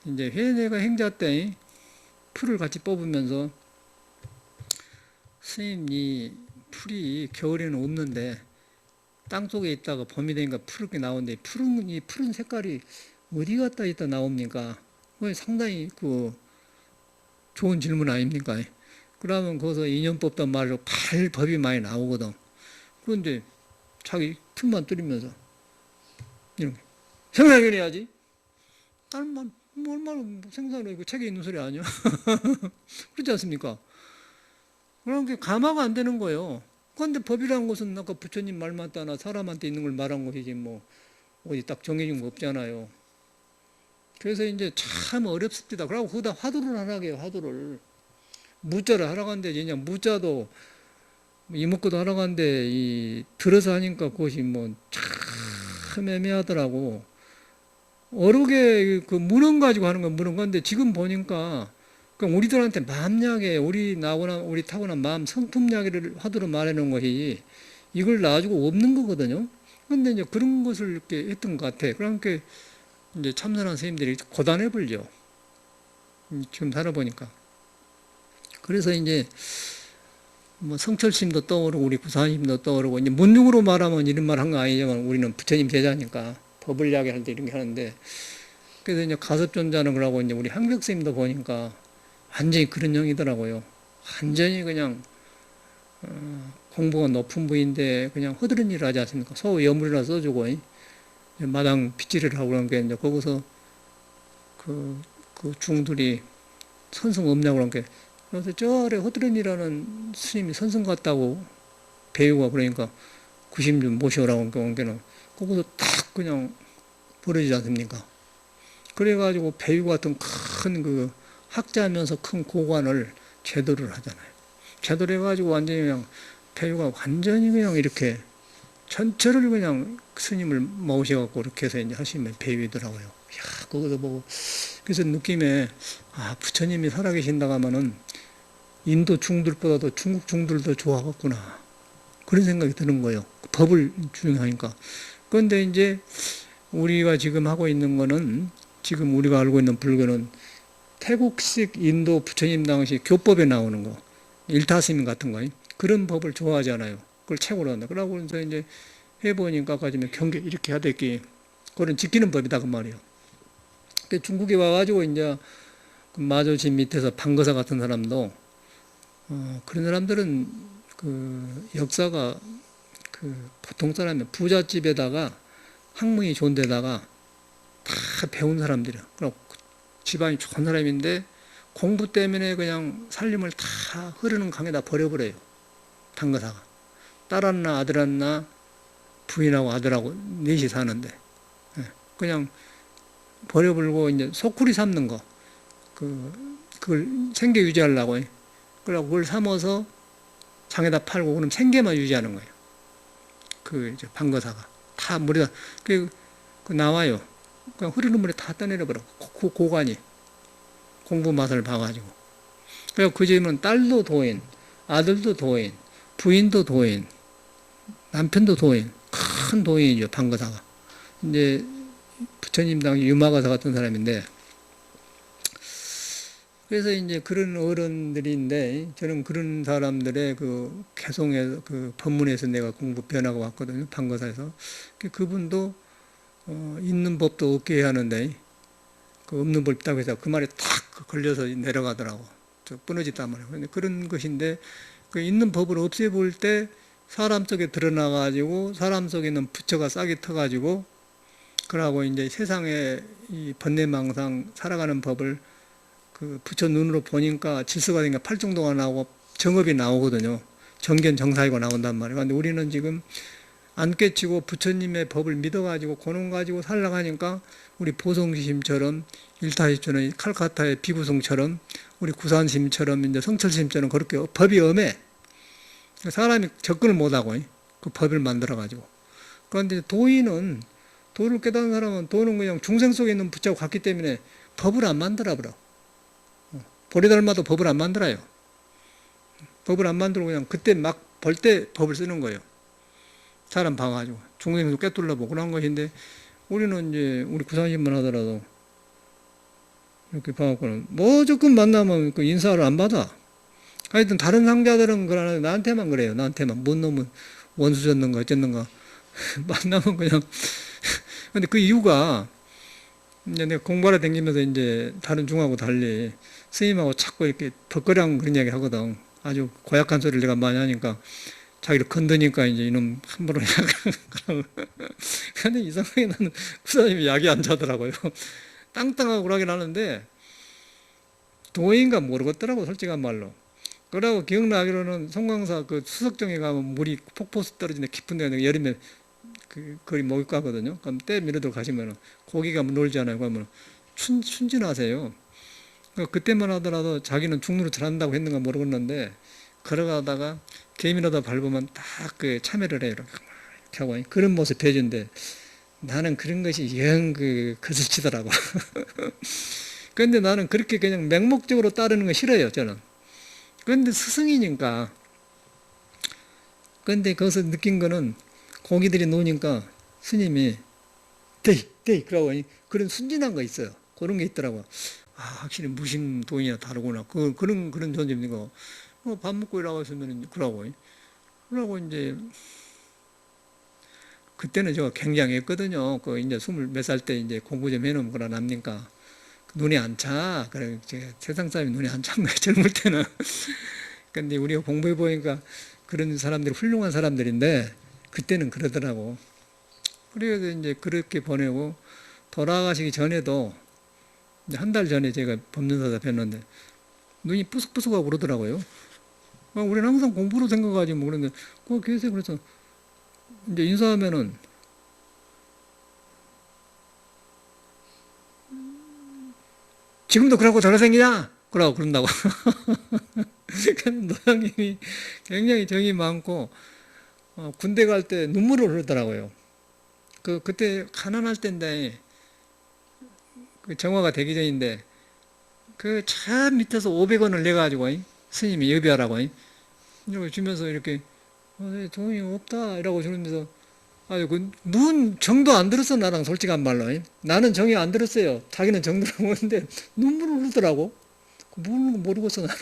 이제 회내가 행자 때 풀을 같이 뽑으면서 스님이 풀이 겨울에는 없는데 땅속에 있다가 봄이 되니까 푸르게 나오는데 푸른 색깔이 어디 갔다 있다 나옵니까? 상당히 좋은 질문 아닙니까? 그러면 거기서 인연법도 말로 법이 많이 나오거든. 그런데 자기 틈만 뚫으면서 이렇게 생각을 해야지. 나는 얼마나 생산을 이거 책에 있는 소리 아니야? 그렇지 않습니까? 그런 게 감화가 안 되는 거예요. 그런데 법이라는 것은 아까 부처님 말 맞다나 사람한테 있는 걸 말한 것이지 뭐 어디 딱 정해진 거 없잖아요. 그래서 이제 참 어렵습니다. 그러고 거기다 화두를 하라고 해요, 화두를. 무자를 하라고 하는데, 그냥 무자도, 이목구도 하라고 하는데, 들어서 하니까 그것이 뭐, 참 애매하더라고. 어렵게 문헌 가지고 하는 건 문헌 건데, 지금 보니까, 그러니까 우리들한테 마음약에, 우리 타고난 마음 성품약을 화두로 말해놓은 것이, 이걸 놔주고 없는 거거든요. 근데 이제 그런 것을 이렇게 했던 것 같아. 그러니까, 이제 참선한 스님들이 고단해 불죠. 지금 살아보니까. 그래서 이제 뭐 성철심도 떠오르고 우리 구사심도 떠오르고 이제 문중으로 말하면 이런 말 한 거 아니지만 우리는 부처님 제자니까 법을 이야기할 때 이런 게 하는데 그래서 이제 가섭존자는 그러고 이제 우리 항벽 스님도 보니까 완전히 그런 형이더라고요. 완전히 그냥 공부가 높은 분인데 그냥 허드렛 일을 하지 않습니까? 서우 여물이나 써주고 마당 빗질을 하고 그런 게 이제 거기서 그 중들이 선승 없냐고 그런 게 그래서 저래 허드렛이라는 스님이 선승 같다고 배우가 그러니까 90좀 모셔오라고 그런 게는 거기서 딱 그냥 버려지지 않습니까? 그래가지고 배우 같은 큰 학자면서 큰 고관을 제도를 하잖아요. 제도를 해가지고 완전히 그냥 배우가 완전히 그냥 이렇게 전체를 그냥 스님을 모셔갖고 이렇게 해서 이제 하시면 배우더라고요. 야, 거기서 보고. 그래서 느낌에, 부처님이 살아계신다고 하면은 인도 중들보다도 중국 중들도 좋아하겠구나. 그런 생각이 드는 거예요. 법을 중요하니까. 그런데 이제 우리가 지금 하고 있는 거는 지금 우리가 알고 있는 불교는 태국식 인도 부처님 당시 교법에 나오는 거. 일타스님 같은 거. 그런 법을 좋아하잖아요. 그걸 최고로 한다. 그러고 나서 이제 해보니까 아까 전에 경계 이렇게 해야 되기. 그건 지키는 법이다. 그 말이에요. 중국에 와가지고 이제 마조지 밑에서 방거사 같은 사람도 그런 사람들은 역사가 보통 사람이 부잣집에다가 학문이 좋은 데다가 다 배운 사람들이야. 그리고 집안이 좋은 사람인데 공부 때문에 그냥 살림을 다 흐르는 강에다 버려버려요. 방거사가. 딸 하나, 아들 하나, 부인하고 아들하고 넷이 사는데, 예, 그냥 버려불고 이제 소쿠리 삶는 거, 그걸 생계 유지하려고, 그러고 그걸 삶아서 장에다 팔고, 그럼 생계만 유지하는 거예요. 이제 방거사가. 다 물에다, 그 나와요. 그냥 흐르는 물에 다 떠내려버려. 고관이. 공부 맛을 봐가지고. 그래서 그 집은 딸도 도인, 아들도 도인, 부인도 도인, 남편도 도인, 큰 도인이죠, 방거사가. 이제 부처님 당시 유마거사 같은 사람인데, 그래서 이제 그런 어른들인데, 저는 그런 사람들의 개송의 법문에서 내가 공부 변화가 왔거든요, 방거사에서. 그분도, 있는 법도 없게 해야 하는데, 없는 법 있다고 해서 그 말에 탁 걸려서 내려가더라고. 끊어졌단 말이에요. 근데 그런 것인데, 있는 법을 없애볼 때, 사람 속에 드러나가지고, 사람 속에 있는 부처가 싹이 터가지고, 그러고 이제 세상에 이 번뇌망상 살아가는 법을 부처 눈으로 보니까 질서가 되니까 팔중도가 나오고 정업이 나오거든요. 정견 정사이고 나온단 말이에요. 근데 우리는 지금 안 깨치고 부처님의 법을 믿어가지고 고놈 가지고 살아가니까 우리 보성심처럼 일타십처럼 칼카타의 비구성처럼 우리 구산심처럼 이제 성철심처럼 그렇게 법이 엄해. 사람이 접근을 못하고 그 법을 만들어가지고. 그런데 도인은 도를 깨닫는 사람은 도는 그냥 중생 속에 있는 부처가 같기 때문에 법을 안 만들어버려. 보리 닮아도 법을 안 만들어요. 법을 안 만들고 그냥 그때 막 볼 때 법을 쓰는 거예요. 사람 봐가지고. 중생도 꿰뚫러보고 그런 것인데 우리는 이제 우리 구산심만 하더라도 이렇게 봐갖고는 뭐 조금 만나면 그 인사를 안 받아. 하여튼 다른 상자들은 그러는데 나한테만 그래요. 나한테만. 뭔 놈은 원수 졌는가 어쨌는가. 만나면 그냥. 근데 그 이유가 이제 내가 공부하러 다니면서 이제 다른 중하고 달리 스님하고 자꾸 이렇게 덕거량 그런 이야기 하거든. 아주 고약한 소리를 내가 많이 하니까 자기를 건드니까 이제 이놈 함부로 약간. 근데 이상하게 나는 구사님이 약이 안 자더라고요. 땅땅하고 그러긴 하는데 도인가 모르겠더라고, 솔직한 말로. 그러고 기억나기로는 송광사 수석정에 가면 물이 폭포수 떨어지는 깊은 데가 여름에 거기 목욕 가거든요. 그럼 때 밀어들 가시면 고기가 놀잖아요. 그러면 순진하세요. 그때만 하더라도 자기는 중루를 잘한다고 했는가 모르겠는데 걸어가다가 개미라도 밟으면 딱 참여를 해요. 이렇게 하고 그런 모습 해준데 나는 그런 것이 영 거슬치더라고. 그런데 나는 그렇게 그냥 맹목적으로 따르는 거 싫어요. 저는. 그런데 스승이니까. 그런데 거기서 느낀 거는 고기들이 노니까 스님이 데이 그러고 그런 순진한 거 있어요. 그런 게 있더라고. 아, 확실히 무심 도인이나 다르구나. 그런 존재입니다. 밥 먹고 일하고 있으면 그러고 이제 그때는 제가 굉장했거든요. 이제 20몇 살 때 이제 공부 좀 해놓으면 그러나 납니까? 눈이 안 차. 그래, 세상 사람이 눈이 안 찬 거예요. 젊을 때는. 근데 우리가 공부해 보니까 그런 사람들이 훌륭한 사람들인데 그때는 그러더라고. 그래서 이제 그렇게 보내고 돌아가시기 전에도 한 달 전에 제가 법륜사다 뵀는데 눈이 뿌석뿌석하고 그러더라고요. 우리는 항상 공부로 생각하지 뭐 그런데 계세요. 그래서 이제 인사하면은 지금도 그러고 저러 생기냐? 그러고 그런다고. 노장님이 굉장히 정이 많고 군대 갈 때 눈물을 흘리더라고요. 그때 가난할 때인데 정화가 되기 전인데 차 밑에서 500원을 내가지고 스님이 여비하라고 이러고 주면서 이렇게 돈이 없다 이라고 주면서 아주 눈 정도 안 들었어. 나랑 솔직한 말로 나는 정이 안 들었어요. 자기는 정도라고 하는데 눈물을 흘리더라고. 모르겠어 나는.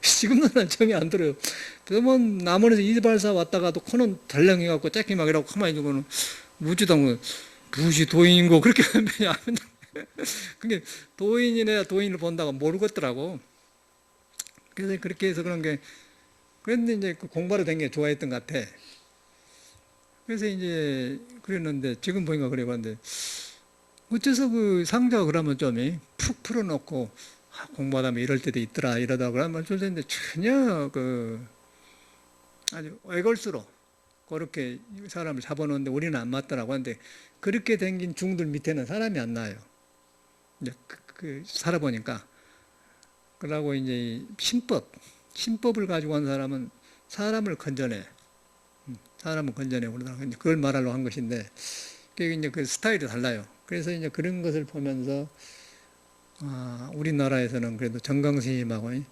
지금도 난 정이 안 들어요. 그러면 남원에서 이발사 왔다가도 코는 덜렁해갖고 째끼막이라고 가만히 두고는 묻지도 않고 무시 도인인고 그렇게 하면 그게 도인이네 도인을 본다고 모르겠더라고. 그래서 그렇게 해서 그런 게 그런데 이제 공부하러 된 게 좋아했던 것 같아. 그래서 이제 그랬는데 지금 보니까 그래 봤는데 어째서 상자가 그러면 좀 푹 풀어놓고 공부하다 보면 이럴 때도 있더라 이러다 그러면 줄 텐데 전혀 아주 애걸스러 그렇게 사람을 잡아놓는데 우리는 안 맞더라고 하는데 그렇게 댕긴 중들 밑에는 사람이 안 나요. 이제 살아보니까. 그러고 이제 이 신법을 가지고 한 사람은 사람을 건져내. 사람을 건져내 그러더라고요. 그걸 말하려고 한 것인데 그게 이제 그 스타일이 달라요. 그래서 이제 그런 것을 보면서 우리나라에서는 그래도 정강스님하고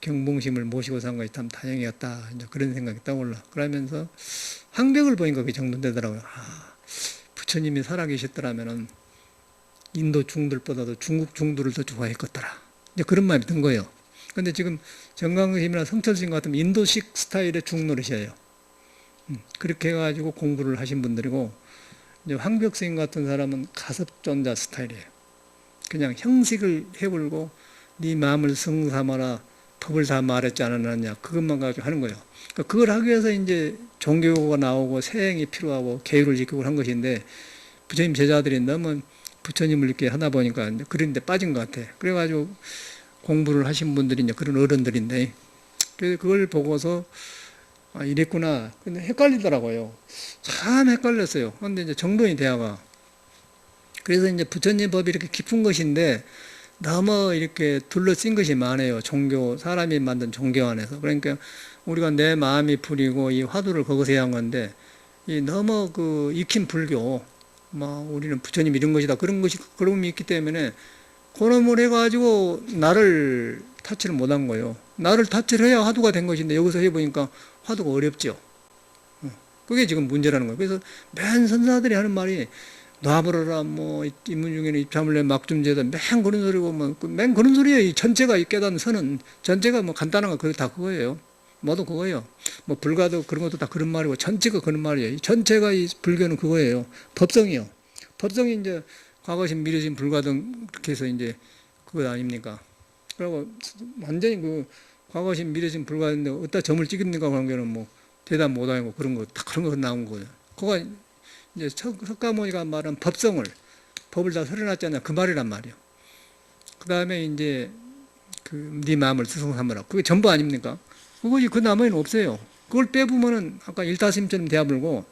경봉심을 모시고 산 것이 참 다행이었다. 이제 그런 생각이 떠올라. 그러면서 항벽을 보니까 그게 정돈되더라고요. 부처님이 살아계셨더라면은 인도 중들보다도 중국 중들을 더 좋아했겠더라. 이제 그런 마음이 든 거예요. 근데 지금 정강스님이나 성철스님 같으면 인도식 스타일의 중노릇이에요. 그렇게 해가지고 공부를 하신 분들이고, 이제 황벽스님 같은 사람은 가섭존자 스타일이에요. 그냥 형식을 해불고, 네 마음을 성삼아라, 법을 다 말했지 않았느냐, 그것만 가지고 하는 거예요. 그러니까 그걸 하기 위해서 이제 종교가 나오고, 세행이 필요하고, 계율을 지키고 한 것인데, 부처님 제자들이 너무 부처님을 이렇게 하다 보니까 그런 데 빠진 것 같아. 그래가지고 공부를 하신 분들이 이제 그런 어른들인데, 그래서 그걸 보고서 이랬구나. 근데 헷갈리더라고요. 참 헷갈렸어요. 그런데 이제 정돈이 대화가. 그래서 이제 부처님 법이 이렇게 깊은 것인데 너무 이렇게 둘러쓴 것이 많아요. 종교, 사람이 만든 종교 안에서. 그러니까 우리가 내 마음이 부리고 이 화두를 거기서 해야 한 건데, 이 너무 그 익힌 불교, 우리는 부처님 이런 것이다. 그런 것이, 그런 있기 때문에 그놈을 해가지고 나를 타치를 못한 거예요. 나를 타치를 해야 화두가 된 것인데 여기서 해보니까 화두가 어렵죠. 그게 지금 문제라는 거예요. 그래서 맨 선사들이 하는 말이 놔버려라, 입문 중에는 입자물례 막중제다, 맨 그런 소리고, 맨 그런 소리예요. 이 전체가 이 깨닫는 선은, 전체가 간단한 거, 그게 다 그거예요. 모두 그거예요. 불가도 그런 것도 다 그런 말이고, 전체가 그런 말이에요. 이 전체가 이 불교는 그거예요. 법성이요. 법성이 이제 과거심, 미래심, 불가등, 그렇게 해서 이제 그거 아닙니까? 그리고 완전히 과거심, 미래심, 불가등인데, 어디다 점을 찍습니까? 그런 게는 대답 못하고 그런 거, 다 그런 거 나온 거예요. 그거 이제 석가모니가 말한 법성을, 법을 다 설해놨잖아요. 그 말이란 말이에요. 그 다음에 이제 네 마음을 스승 삼으라. 그게 전부 아닙니까? 그것이 그 나머지는 없어요. 그걸 빼보면은 아까 일타심처럼 대화불고,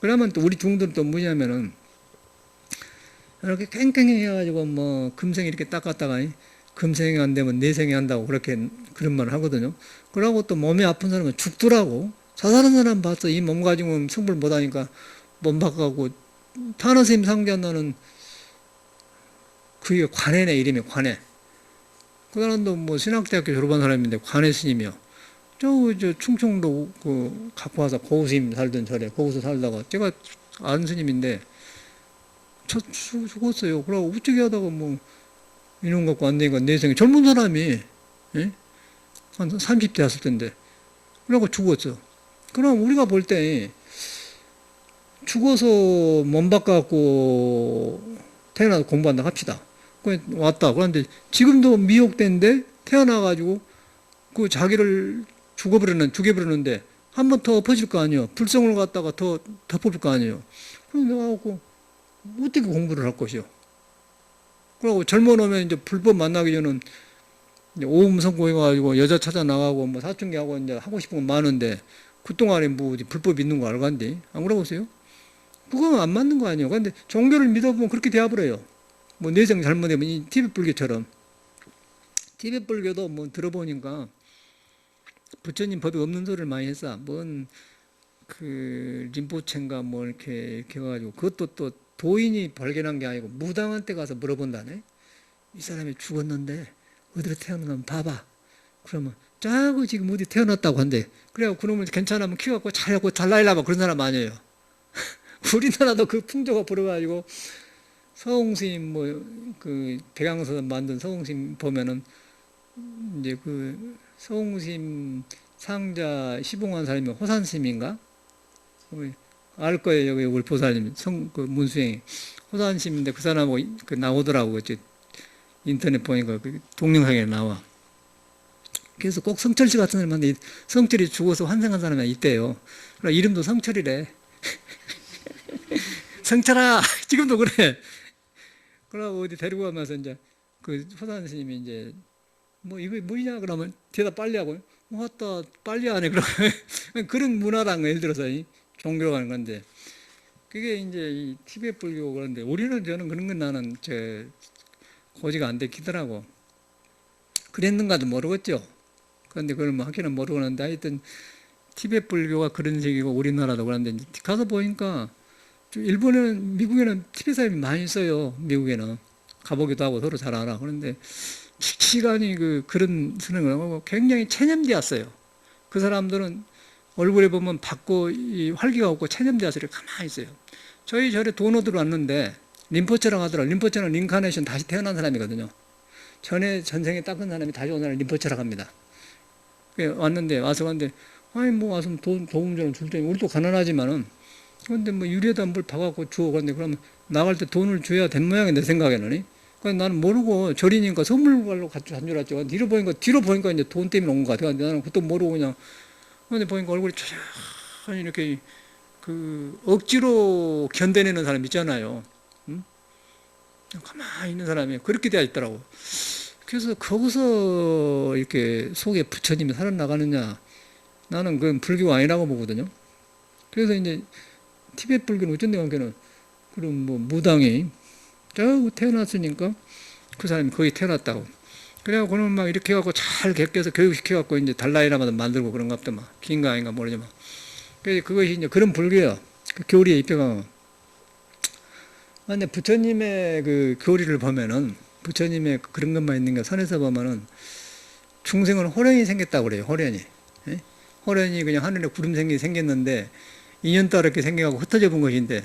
그러면 또 우리 중들은 또 뭐냐면은 이렇게 깽깽이 해가지고 금생이 이렇게 닦았다가 금생이 안 되면 내생이 한다고 그렇게 그런 말을 하거든요. 그러고 또 몸이 아픈 사람은 죽더라고. 자살한 사람 봤어. 이 몸 가지고 성불 못하니까 몸 바꿔갖고 타너스님 상자는 그게 관해네. 이름이 관해. 그 사람도 신학대학교 졸업한 사람인데 관해 스님이요. 저 충청도 갖고 와서 고우스님 살던 절에 거기서 살다가 제가 아는 스님인데 죽었어요. 그러고 우쭈기 하다가 이놈 갖고 안 되니까 내생에 젊은 사람이 예? 한 30대 왔을 텐데 그러고 죽었어. 그럼 우리가 볼 때 죽어서 몸 바꿔갖고 태어나서 공부한다 합시다. 왔다. 그런데 지금도 미혹된데 태어나가지고 자기를 죽여버렸는데 한 번 더 엎어질 거 아니에요. 불성을 갖다가 더 덮어볼 거 아니에요. 그럼 내가 갖고 어떻게 공부를 할 것이요. 그러고 젊어놓으면 이제 불법 만나기 전은 오음성고 해가지고 여자 찾아 나가고 사춘기하고 이제 하고 싶은 건 많은데 그동안에 불법 있는 거 알간디? 안 그러보세요? 그건 안 맞는 거 아니에요. 근데 종교를 믿어보면 그렇게 되어버려요. 내생 잘못하면 이 티벳불교처럼. 티벳불교도 들어보니까 부처님 법이 없는 소리를 많이 했어. 림포체인가 이렇게 해가지고 그것도 또 도인이 발견한 게 아니고 무당한테 가서 물어본다네. 이 사람이 죽었는데 어디로 태어나면 봐봐. 그러면 짜고 지금 어디 태어났다고 한대. 그래갖고 그놈을 괜찮으면 키워갖고 잘하고 잘나려봐. 그런 사람 아니에요. 우리나라도 그 풍조가 불어가지고 서홍스님 백양서 만든 서홍스님 보면은 이제 서홍스님 상자 시봉한 사람이 호산스님인가? 알 거예요. 여기 우리 보살님 문수행이 호산스님인데 그 사람하고 나오더라고. 인터넷 보니까 동영상에 나와. 그래서 꼭 성철씨 같은 사람한테 성철이 죽어서 환생한 사람이 있대요. 그러니까 이름도 성철이래. 성철아! 지금도 그래. 그러고 어디 데리고 가면서 이제 호산 스님이 이제 뭐 이거 뭐냐 그러면 대답 빨리 하고 왔다 빨리 하네 그러 그런 문화란 거 예를 들어서 이 종교가 하는 건데 그게 이제 이 티베트 불교 그런데 우리는 저는 그런 건 나는 고지가 안 되기더라고. 그랬는가도 모르겠죠. 그런데 그걸 뭐 하기는 모르겠는데 하여튼 티베트 불교가 그런 식이고 우리나라도 그런데 가서 보니까 일본에는 미국에는 티베트 사람이 많이 있어요. 미국에는 가보기도 하고 서로 잘 알아. 그런데 시간이 그런 선행을 하고 굉장히 체념되었어요. 그 사람들은 얼굴에 보면 밝고 활기가 없고 체념되어서 이렇게 가만히 있어요. 저희 절에 도노들 왔는데 림포체라고 하더라고요. 림포체는 린카네이션 다시 태어난 사람이거든요. 전생에 닦은 사람이 다시 온 사람을 림포체라고 합니다. 왔는데 와서 갔는데 아니 뭐 와서 도움 좀 줄 테니 우리도 가난하지만은 근데 뭐 유리에다 물 박아갖고 주워 그런데 그러면 나갈 때 돈을 줘야 된 모양이 내 생각에는. 그래서 나는 모르고 절이니까 선물로 간 줄 알았죠. 뒤로 보니까 이제 돈 때문에 온 것 같아요. 나는 그것도 모르고 그냥 근데 보니까 얼굴이 천천히 이렇게 억지로 견뎌내는 사람 있잖아요. 응? 가만히 있는 사람이 그렇게 되어 있더라고. 그래서 거기서 이렇게 속에 부처님이 살아나가느냐 나는 그건 불교가 아니라고 보거든요. 그래서 이제 티베트 불교는 어쩐데 관계는 그럼 뭐 무당이 저 태어났으니까 그 사람이 거기 태어났다고. 그래갖고 그는 막 이렇게 해갖고 잘 객겨서 교육시켜갖고 이제 달라이라마도 만들고 그런가 보다 막 긴가 아닌가 모르지만. 그래서 그것이 이제 그런 불교야. 그 교리에 입혀가면. 근데 부처님의 그 교리를 보면은 부처님의 그런 것만 있는 게 산에서 보면은 중생은 호련이 생겼다고 그래요. 호련이. 예? 호련이 그냥 하늘에 구름 생겼는데 인연 따라 이렇게 생겨갖고 흩어져 본 것인데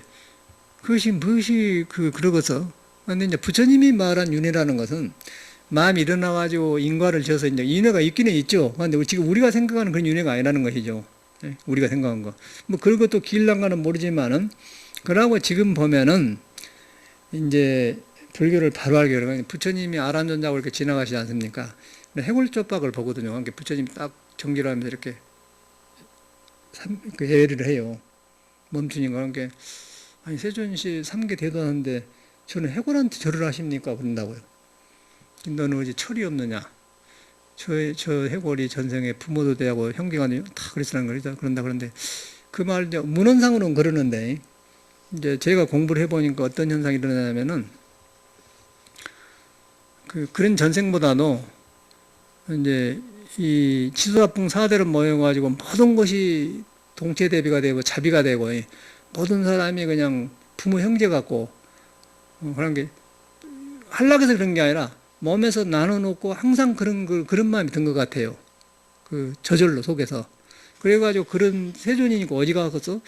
그것이 무엇이 그러고서 근데 이제 부처님이 말한 윤회라는 것은 마음이 일어나가지고 인과를 지어서 이제 윤회가 있기는 있죠. 그런데 지금 우리가 생각하는 그런 윤회가 아니라는 것이죠. 예? 우리가 생각한 거. 뭐 그런 것도 길란가는 모르지만은 그러고 지금 보면은 이제 불교를 바로 알게 되면 부처님이 아란전자고 이렇게 지나가시지 않습니까? 해골조박을 보거든요. 그러니까 부처님이 딱 정지를 하면서 이렇게 예배를 해요. 멈추니까. 그러니까 아니 세존씨 3개 대도하는데 저는 해골한테 절을 하십니까? 그런다고요. 너는 어디 철이 없느냐? 저 해골이 전생에 부모도 되고 형제가 다 그랬으라는 거죠. 그런다 그런데 그 말 문헌상으로는 그러는데 이제 제가 공부를 해보니까 어떤 현상이 일어나냐면은 그런 전생보다도 이제 이 지수화풍 4대를 모여가지고 모든 것이 동체 대비가 되고 자비가 되고 모든 사람이 그냥 부모 형제 같고 그런 게 하려고 그런 게 아니라 몸에서 나눠놓고 항상 그런 마음이 든 것 같아요. 그 저절로 속에서. 그래가지고 그런 세존이니까 어디 가서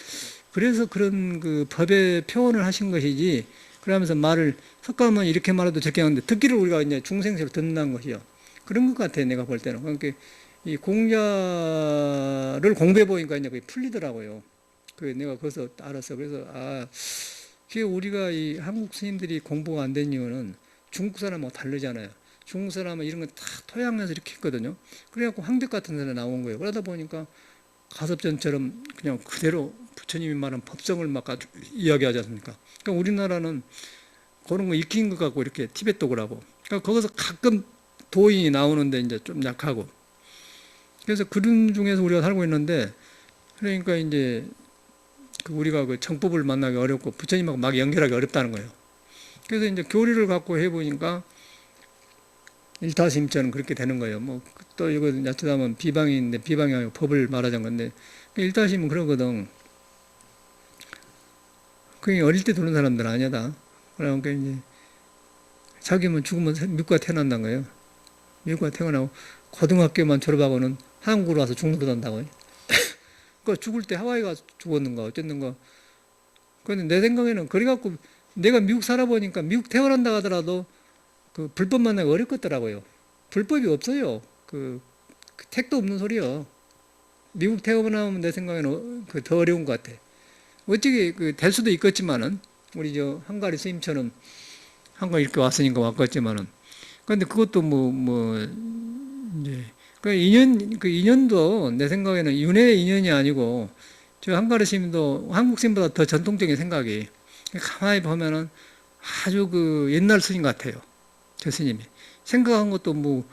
그래서 그런 그 법의 표현을 하신 것이지 그러면서 말을 석가모니 이렇게 말해도 저렇게 하는데 듣기를 우리가 이제 중생세로 듣는다는 것이요. 그런 것 같아요. 내가 볼 때는. 그러니까 이 공자를 공부해 보니까 이제 그게 풀리더라고요. 내가 거기서 알았어. 그래서 그게 우리가 이 한국 스님들이 공부가 안 된 이유는 중국 사람하고 다르잖아요. 중국 사람은 이런 거 다 토양에서 이렇게 했거든요. 그래갖고 황벽 같은 데로 나온 거예요. 그러다 보니까 가섭전처럼 그냥 그대로 부처님이 말한 법성을 막 이야기하지 않습니까? 그러니까 우리나라는 그런 거 익힌 것 같고 이렇게 티베트 그러고. 그러니까 거기서 가끔 도인이 나오는데 이제 좀 약하고. 그래서 그런 중에서 우리가 살고 있는데 그러니까 이제 우리가 그 정법을 만나기 어렵고 부처님하고 막 연결하기 어렵다는 거예요. 그래서 이제 교리를 갖고 해보니까 일타심처는 그렇게 되는 거예요. 뭐 또 이거 야채하면 비방이 있는데 비방이 아니고 법을 말하자는 건데 일타심은 그러거든. 그게 어릴 때 도는 사람들 아니다. 그러니까 이제 자기면 죽으면 미국가 태어난다는 거예요. 미국가 태어나고 고등학교만 졸업하고는 한국으로 와서 중국으로 간다고요. 그 죽을 때 하와이 가서 죽었는가 어쨌는가. 그런데 내 생각에는 그래갖고 내가 미국 살아보니까 미국 태어난다 하더라도 그 불법 만나기 어렵겠더라고요. 불법이 없어요. 그 택도 없는 소리요. 미국 태어나면 내 생각에는 더 어려운 것 같아. 어찌게 될 수도 있겠지만은 우리 저 한가리 스님처럼 한가 이렇게 왔으니까 왔겠지만은 그런데 그것도 이제 그 인연도 내 생각에는 윤회의 인연이 아니고 저 한가리 스님도 한국 스님보다 더 전통적인 생각이 가만히 보면은 아주 옛날 스님 같아요. 저 스님이 생각한 것도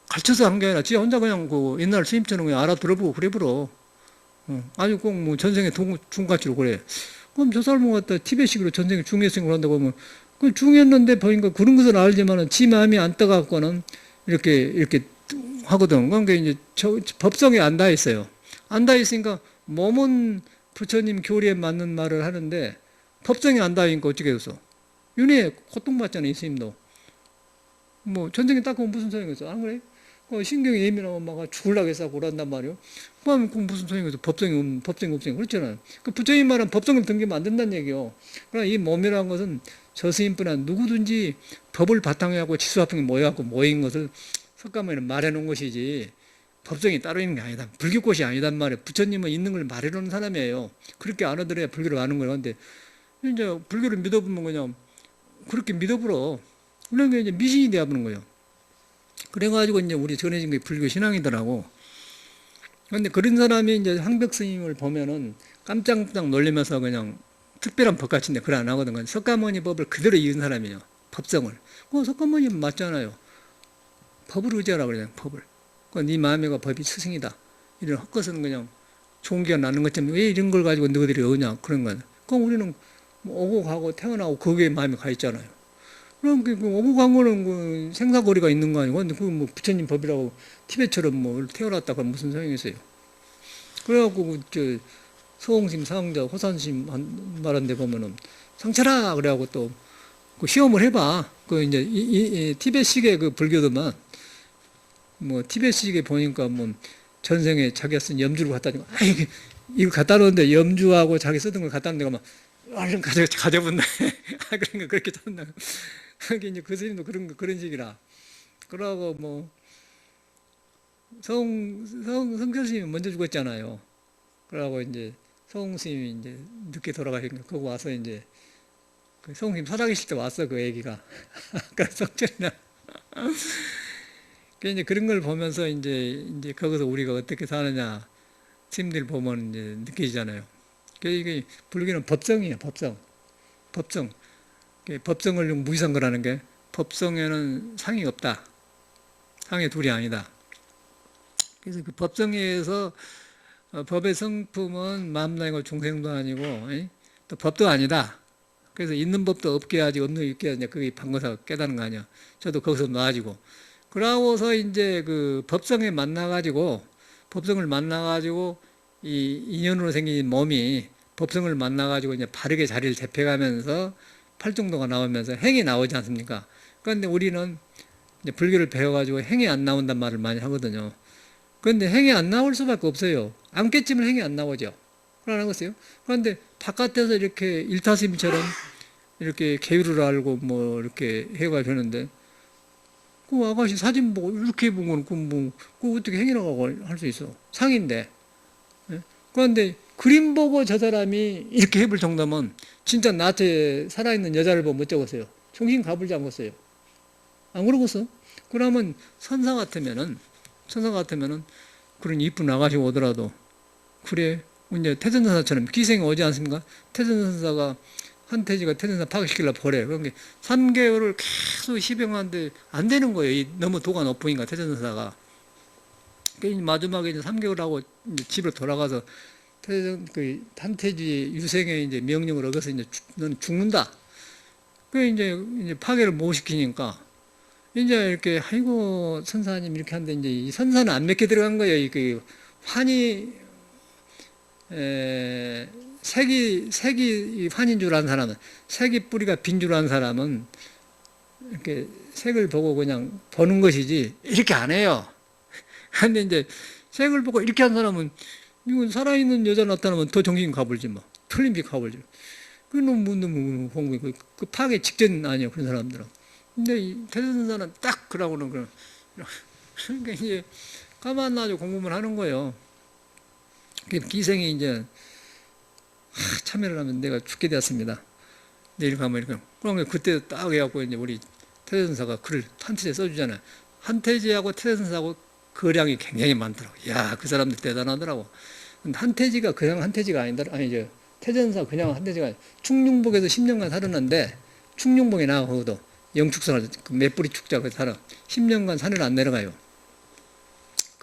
가르쳐서 한 게 아니라 지 혼자 그냥 그 옛날 스님처럼 그냥 알아들어보고 그래 불어. 아주 꼭 뭐 전생에 중가치로 그래. 그럼 저 사람은 갖다 티베식으로 전생에 중했생을 한다고 하면 그 중했는데 보니까 그런 것은 알지만은 지 마음이 안 떠갖고는 이렇게 하거든. 그러니까 이제 법성에 안 닿아 있어요. 안 닿아 있으니까 몸은 부처님 교리에 맞는 말을 하는데 법성에 안 닿아 있으니까 어떻게 해서 윤회 고통받잖아요. 이 스님도. 뭐 전생에 딱 보면 무슨 소용이겠어? 안 그래? 신경이 예민하면 막 죽으려고 해서 그런단 말이요. 그럼 무슨 소용이겠어? 법성이 없으니까 그렇잖아요. 그 부처님 말은 법성을 등기면 안 된다는 얘기요. 그러나 이 몸이라는 것은 저 스님뿐 아니라 누구든지 법을 바탕에 하고 지수화풍이 모인 것을 석가모니는 말해놓은 것이지 법성이 따로 있는 게 아니다. 불교꽃이 아니단 말이에요. 부처님은 있는 걸 말해놓은 사람이에요. 그렇게 알아들어야 불교를 아는 거예요. 근데 이제 불교를 믿어보면 그냥 그렇게 믿어버려. 그런 게 이제 미신이 되어버는 거예요. 그래가지고 이제 우리 전해진 게 불교 신앙이더라고. 근데 그런 사람이 이제 황벽 스님을 보면은 깜짝깜짝 놀리면서 그냥 특별한 법 같은데 그걸 안 하거든. 석가모니 법을 그대로 이은 사람이에요. 법성을. 석가모니 맞잖아요. 법을 의지하라 그래요. 법을. 네 마음에가 법이 스승이다. 이런 헛것은 그냥 좋은 기가 나는 것처럼 왜 이런 걸 가지고 너희들이 어냐 그런 거는. 그럼 우리는 오고 가고 태어나고 거기에 마음이 가 있잖아요. 그럼 그 오고 간 거는 그 생사거리가 있는 거 아니고, 근데 그 뭐 부처님 법이라고 티베트처럼 뭐 태어났다 그러면 무슨 소용이 있어요. 그래갖고 서홍심, 사왕자, 호산심 말한 데 보면은 상처라 그래갖고 또 그 시험을 해봐. 그 이제 이 티베트식의 그 불교도만 뭐 티베트식에 보니까 뭐 전생에 자기가 쓴 염주를 갖다 주고 이거 갖다 놓는데 염주하고 자기 쓰던 걸 갖다 놓는데 막 얼른 가져본다. 그러니까 그렇게 찾는다. 이제 그 스님도 그런 식이라. 그러고 뭐 성철스님이 먼저 죽었잖아요. 그러고 이제 성스님이 이제 늦게 돌아가시니까 거기 와서 이제 그 성스님 살아계실 때 왔어 그 얘기가. 그래서 성철이나. 이제 그런 걸 보면서 이제 거기서 우리가 어떻게 사느냐 스님들 보면 이제 느끼잖아요. 이게 불교는 법성이에요. 법성. 법성을 무이상거라는 게 법성에는 상이 없다. 상의 둘이 아니다. 그래서 그 법성에서 법의 성품은 마음도 아니고 중생도 아니고 또 법도 아니다. 그래서 있는 법도 없게 하지 없는 게 있게 하지. 그게 방거사 깨닫는 거 아니야. 저도 거기서 놔가지고. 그러고서 이제 그 법성을 만나가지고 이 인연으로 생긴 몸이 법성을 만나가지고 이제 바르게 자리를 잡혀가면서 팔정도가 나오면서 행이 나오지 않습니까? 그런데 우리는 이제 불교를 배워가지고 행이 안 나온단 말을 많이 하거든요. 그런데 행이 안 나올 수밖에 없어요. 안 깼지만 행이 안 나오죠. 그러나겠어요? 그런데 바깥에서 이렇게 일타스님처럼 이렇게 계율을 알고 뭐 이렇게 해가 되는데 그 아가씨 사진 보고 이렇게 보면 그 어떻게 행이라고 할 수 있어? 상인데. 그런데 그림 보고 저 사람이 이렇게 해볼 정도면 진짜 나한테 살아있는 여자를 보면 어쩌겠어요? 정신 가불지 않겠어요? 안 그러겠어? 그러면 선사 같으면은 그런 이쁜 아가씨 오더라도 그래 이제 태전선사처럼 기생이 오지 않습니까? 태전선사가 한태지가 태전선사 파괴시키려고 버려요. 그러니까 3개월을 계속 시병하는데 안 되는 거예요. 너무 도가 높으니까 태전선사가. 그러니까 마지막에 이제 3개월 하고 이제 집으로 돌아가서 그 한태지 유생의 이제 명령을 얻어서 이제 너는 죽는다. 그 이제 파괴를 못 시키니까 이제 이렇게 아이고 선사님 이렇게 하는데 이제 이 선사는 안 맺게 들어간 거예요. 그 환이 색이 환인 줄 아는 사람은 색이 뿌리가 빈 줄 아는 사람은 이렇게 색을 보고 그냥 보는 것이지 이렇게 안 해요. 근데 이제 색을 보고 이렇게 한 사람은 이건 살아있는 여자 나타나면 더 정신 가불지 뭐. 틀림없이 가불지. 그놈 공부 그 파괴 직전 아니에요. 그런 사람들은. 근데 이 태전선사는 딱 그러고는 그러니까 이제 가만 놔줘 공부만 하는 거예요. 기생이 이제 참여를 하면 내가 죽게 되었습니다. 내일 가면 이렇게. 그러면 그때 딱 해갖고 이제 우리 태전선사가 글을 한태지에 써주잖아요. 한태지하고 태전선사하고 거량이 굉장히 많더라고. 야, 그 사람들 대단하더라고. 한태지가 그냥 한태지가 아니죠. 태전사 그냥 한태지가 아니죠. 충룡봉에서 10년간 살았는데 충룡봉에 나가고도 영축선을 그 맷뿌리 축자고 살아 10년간 산을 안 내려가요.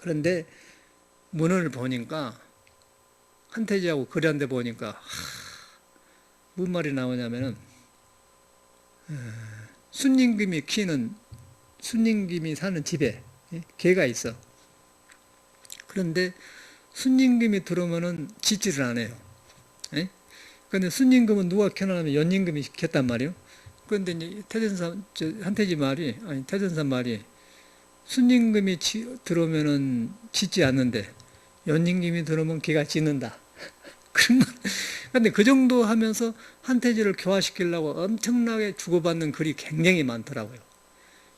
그런데 문헌을 보니까 한태지하고 거리한데 보니까 무슨 말이 나오냐면은 순임금이 사는 집에 개가 있어. 그런데 순임금이 들어오면은 짖지를 안 해요. 그런데 순임금은 누가 켜놓으면 연임금이 켰단 말이에요. 그런데 이제 태전산 말이 순임금이 들어오면은 짖지 않는데 연임금이 들어오면 개가 짖는다. 그런데 그 정도 하면서 한태지를 교화시키려고 엄청나게 주고받는 글이 굉장히 많더라고요.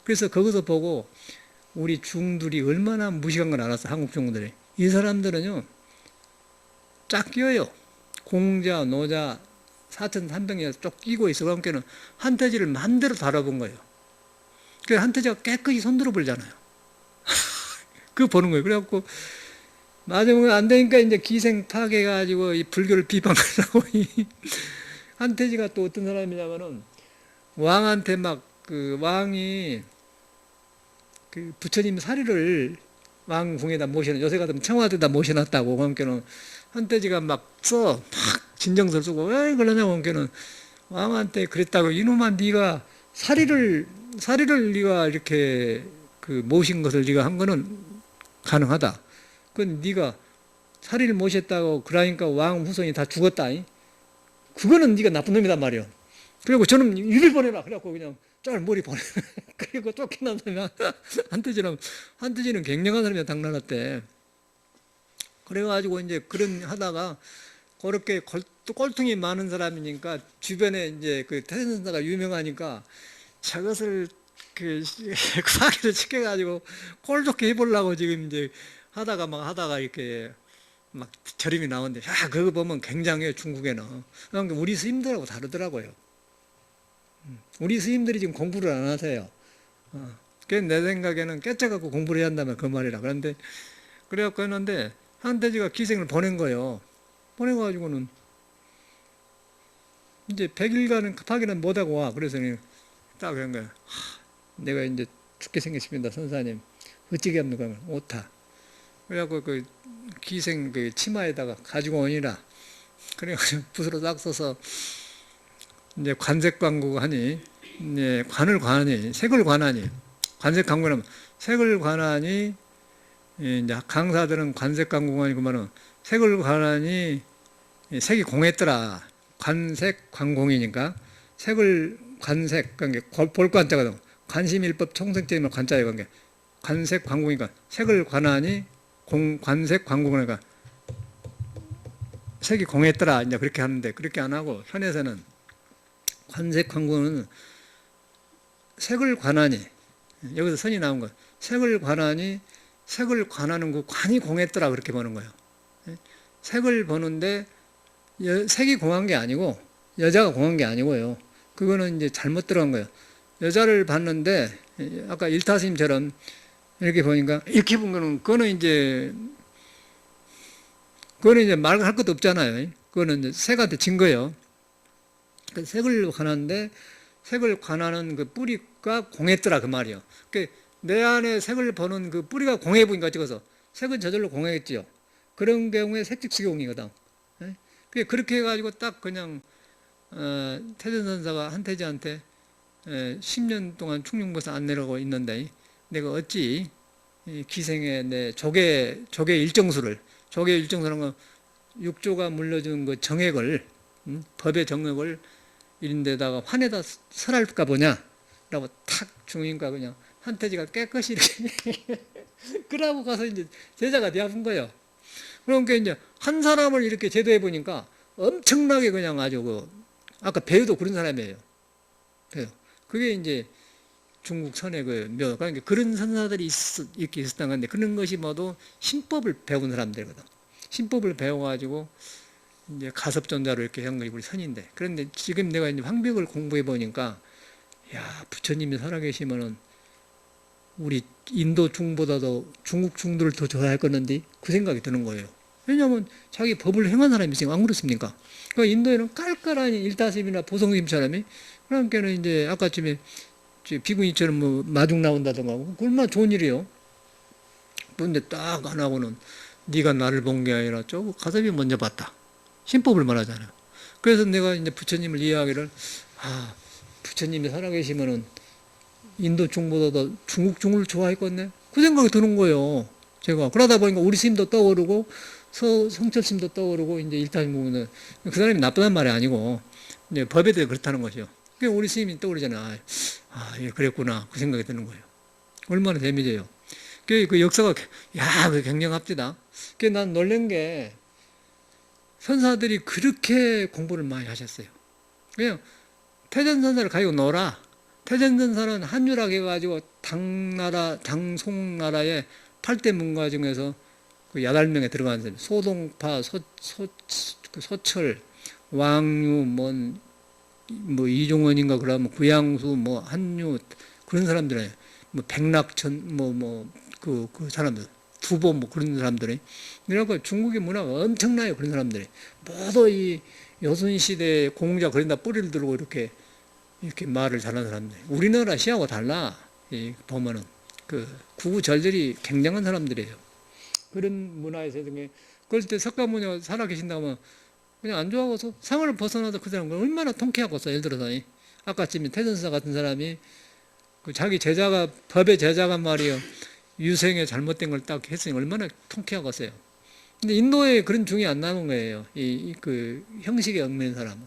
그래서 거기서 보고 우리 중들이 얼마나 무식한 걸 알았어, 한국 중들이. 이 사람들은요, 쫙 끼어요. 공자, 노자, 사천, 삼병이 쫙 끼고 있어. 그러니까 한태지를 마음대로 다뤄본 거예요. 그래서 한태지가 깨끗이 손들어 버리잖아요. 그거 보는 거예요. 그래갖고, 마지막에 안 되니까 이제 기생 파괴해가지고 이 불교를 비방하려고 한태지가 또 어떤 사람이냐면은 왕한테 막 그 왕이 그 부처님 사리를 왕궁에다 요새 같으면 청와대에다 모셔놨다고. 그러니까는 한태지가 막 진정서를 쓰고 왜 그러냐고. 그러니까는 왕한테 그랬다고. 이놈아, 네가 사리를 네가 이렇게 그 모신 것을 네가 한 거는 가능하다. 그건 네가 사리를 모셨다고 그러니까 왕 후손이 다 죽었다. 그거는 네가 나쁜 놈이단 말이야. 그리고 저는 일을 보내라. 그래갖고 그냥 짤 머리 보내. 그리고 쫓겨난 사람이 한태지는 굉장한 사람이야, 당나라 때. 그래가지고 이제 그런 하다가 그렇게 꼴통이 많은 사람이니까 주변에 이제 그 태전사가 유명하니까 저것을 그 사기를 시켜가지고 꼴 좋게 해보려고 지금 이제 하다가 이렇게 막 저림이 나오는데, 야, 그거 보면 굉장해요, 중국에는. 그러니까 우리 스님들하고 다르더라고요. 우리 스님들이 지금 공부를 안 하세요. 그래서 내 생각에는 깨쳐갖고 공부를 해야 한다면 그 말이라. 그런데, 그래갖고 했는데, 한태지가 기생을 보낸 거예요. 보내가지고는, 이제 100일간은 급하게는 못하고 와. 그래서 딱 그런 거야. 내가 이제 죽게 생겼습니다, 선사님. 어찌게 합니까? 오타. 그래갖고 그 기생 그 치마에다가 가지고 오니라. 그래가지고 붓으로 딱 써서 이제 관색광고 하니, 이제 관을 관하니, 색을 관하니, 관색광고는 색을 관하니, 이제 강사들은 관색광고하니 그러면은 색을 관하니 색이 공했더라. 관색광공이니까 색을 관색, 그러니까 볼관자거든. 관심일법 총색제면 관자예요. 그러니까 관색광공이니까 색을 관하니 관색광공이니까 색이 공했더라. 이제 그렇게 하는데, 그렇게 안 하고 현에서는 관색광공은 색을 관하니, 여기서 선이 나온 거예요. 색을 관하니, 색을 관하는 그 관이 공했더라. 그렇게 보는 거예요. 색을 보는데 색이 공한 게 아니고 여자가 공한 게 아니고요. 그거는 이제 잘못 들어간 거예요. 여자를 봤는데 아까 일타스님처럼 이렇게 보니까 이렇게 본 거는 그거는 이제 말할 것도 없잖아요. 그거는 이제 색한테 진 거예요. 색을 관하는데 색을 관하는 그 뿌리가 공했더라 그 말이에요. 그러니까 내 안에 색을 보는 그 뿌리가 공해 보니까 찍어서 색은 저절로 공해겠지요. 그런 경우에 색직수용이거든. 그렇게 해가지고 딱 그냥 태전선사가 한태지한테 10년 동안 충룡보사 안 내려고 있는데 내가 어찌 기생의 내 조계 일정수를 조계일정수라는 건 육조가 물려준 그 정액을 법의 정액을 이런데다가 환에다 설할까 보냐 라고 탁 중인가 그냥 한태지가 깨끗이 이렇게 그러고 가서 이제 제자가 되어본 거예요. 그러니까 이제 한 사람을 이렇게 제도해 보니까 엄청나게 그냥 아주 아까 배우도 그런 사람이에요. 그게 이제 중국 선의 그러니까 그런 선사들이 이렇게 있었던 건데, 그런 것이 모두 신법을 배운 사람들거든. 신법을 배워가지고 이제 가섭존자로 이렇게 한 것이 우리 선인데, 그런데 지금 내가 이제 황벽을 공부해 보니까, 야, 부처님이 살아계시면은 우리 인도 중보다도 중국 중들을 더 좋아할 건데 그 생각이 드는 거예요. 왜냐하면 자기 법을 행한 사람이 있으니까. 안 그렇습니까? 그러니까 인도에는 깔깔하니 일타심이나 보성심처럼이, 그러니까는 이제 아까쯤에 비구니처럼 마중 나온다던가, 얼마나 좋은 일이에요. 근데 딱 안 하고는 네가 나를 본 게 아니라 저 가섭이 먼저 봤다. 신법을 말하잖아요. 그래서 내가 이제 부처님을 이해하기를, 아, 부처님이 살아계시면은 인도 중보다도 중국 중을 좋아했겠네? 그 생각이 드는 거예요. 제가. 그러다 보니까 우리 스님도 떠오르고, 성철 스님도 떠오르고, 이제 일타임 보면은, 그 사람이 나쁘단 말이 아니고, 이제 법에 대해 그렇다는 것이요. 그냥 우리 스님이 떠오르잖아. 아, 예, 그랬구나. 그 생각이 드는 거예요. 얼마나 재미져요. 그 역사가, 야, 그 굉장합디다. 난 놀란 게, 선사들이 그렇게 공부를 많이 하셨어요. 그냥, 태전선사를 가지고 놀아. 태전선사는 한유락 해가지고 당송나라의 8대 문가 중에서 그 8명에 들어가는 사람. 소동파, 소철, 왕유, 뭐 이종원인가 그러면 구양수, 뭐 한유, 그런 사람들이에요. 뭐 백낙천, 그 사람들. 두보 뭐 그런 사람들이. 그러니까 중국의 문화가 엄청나요. 그런 사람들이. 모두 이 여순시대 공자 그런다 뿌리를 들고 이렇게 말을 잘하는 사람들. 우리나라 시하고 달라. 보면은. 그 구구절절이 굉장한 사람들이에요. 그런 문화에서 그럴 때 석가모니가 살아계신다면 그냥 안 좋아하고서 상을 벗어나도 그 사람은 얼마나 통쾌하겠어. 예를 들어서. 아까쯤에 태전사 같은 사람이 그 자기 제자가, 법의 제자가 말이요. 유생에 잘못된 걸 딱 했으니 얼마나 통쾌하겠어요. 근데 인도에 그런 중이 안 나는 거예요. 그 형식에 얽매인 사람은.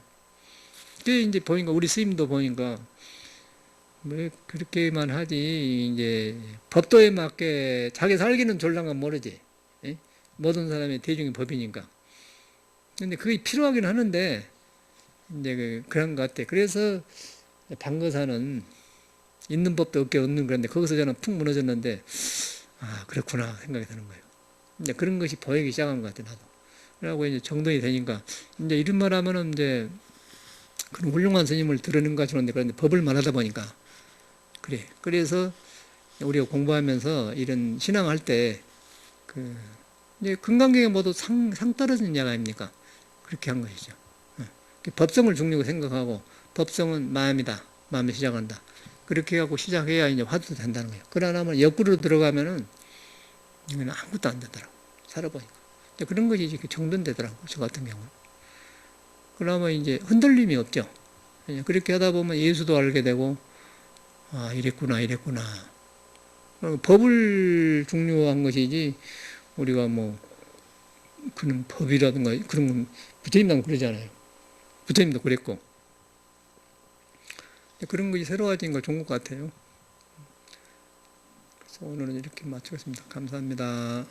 그게 이제 보니까 우리 스님도 보니까 뭐 그렇게만 하지 이제 법도에 맞게 자기 살기는 졸랑간 모르지. 예? 모든 사람의 대중의 법이니까. 근데 그게 필요하긴 하는데 이제 그런 것 같아. 그래서 방거사는 있는 법도 없게 없는 그런데 거기서 저는 푹 무너졌는데 아 그렇구나 생각이 드는 거예요. 이제 그런 것이 보이기 시작한 것 같아 나도. 그러고 이제 정돈이 되니까 이제 이런 말하면은 이제 그런 훌륭한 스님을 들으는가 싶은데 그런데 법을 말하다 보니까 그래. 그래서 우리가 공부하면서 이런 신앙할 때 그 이제 금강경에 모두 상 떨어진 약 아닙니까? 그렇게 한 것이죠. 법성을 중요하게 생각하고 법성은 마음이다. 마음에 시작한다. 그렇게 하고 시작해야 이제 화두도 된다는 거예요. 그러나 역구로 들어가면은 이건 아무것도 안 되더라고. 살아보니까. 그런 것이 이제 정돈되더라고. 저 같은 경우는. 그러면 이제 흔들림이 없죠. 그렇게 하다 보면 예수도 알게 되고, 아, 이랬구나. 법을 중요한 것이지, 우리가 그런 법이라든가, 그런 건, 부처님도 그러잖아요. 부처님도 그랬고. 그런 것이 새로워진 걸 좋은 것 같아요. 그래서 오늘은 이렇게 마치겠습니다. 감사합니다.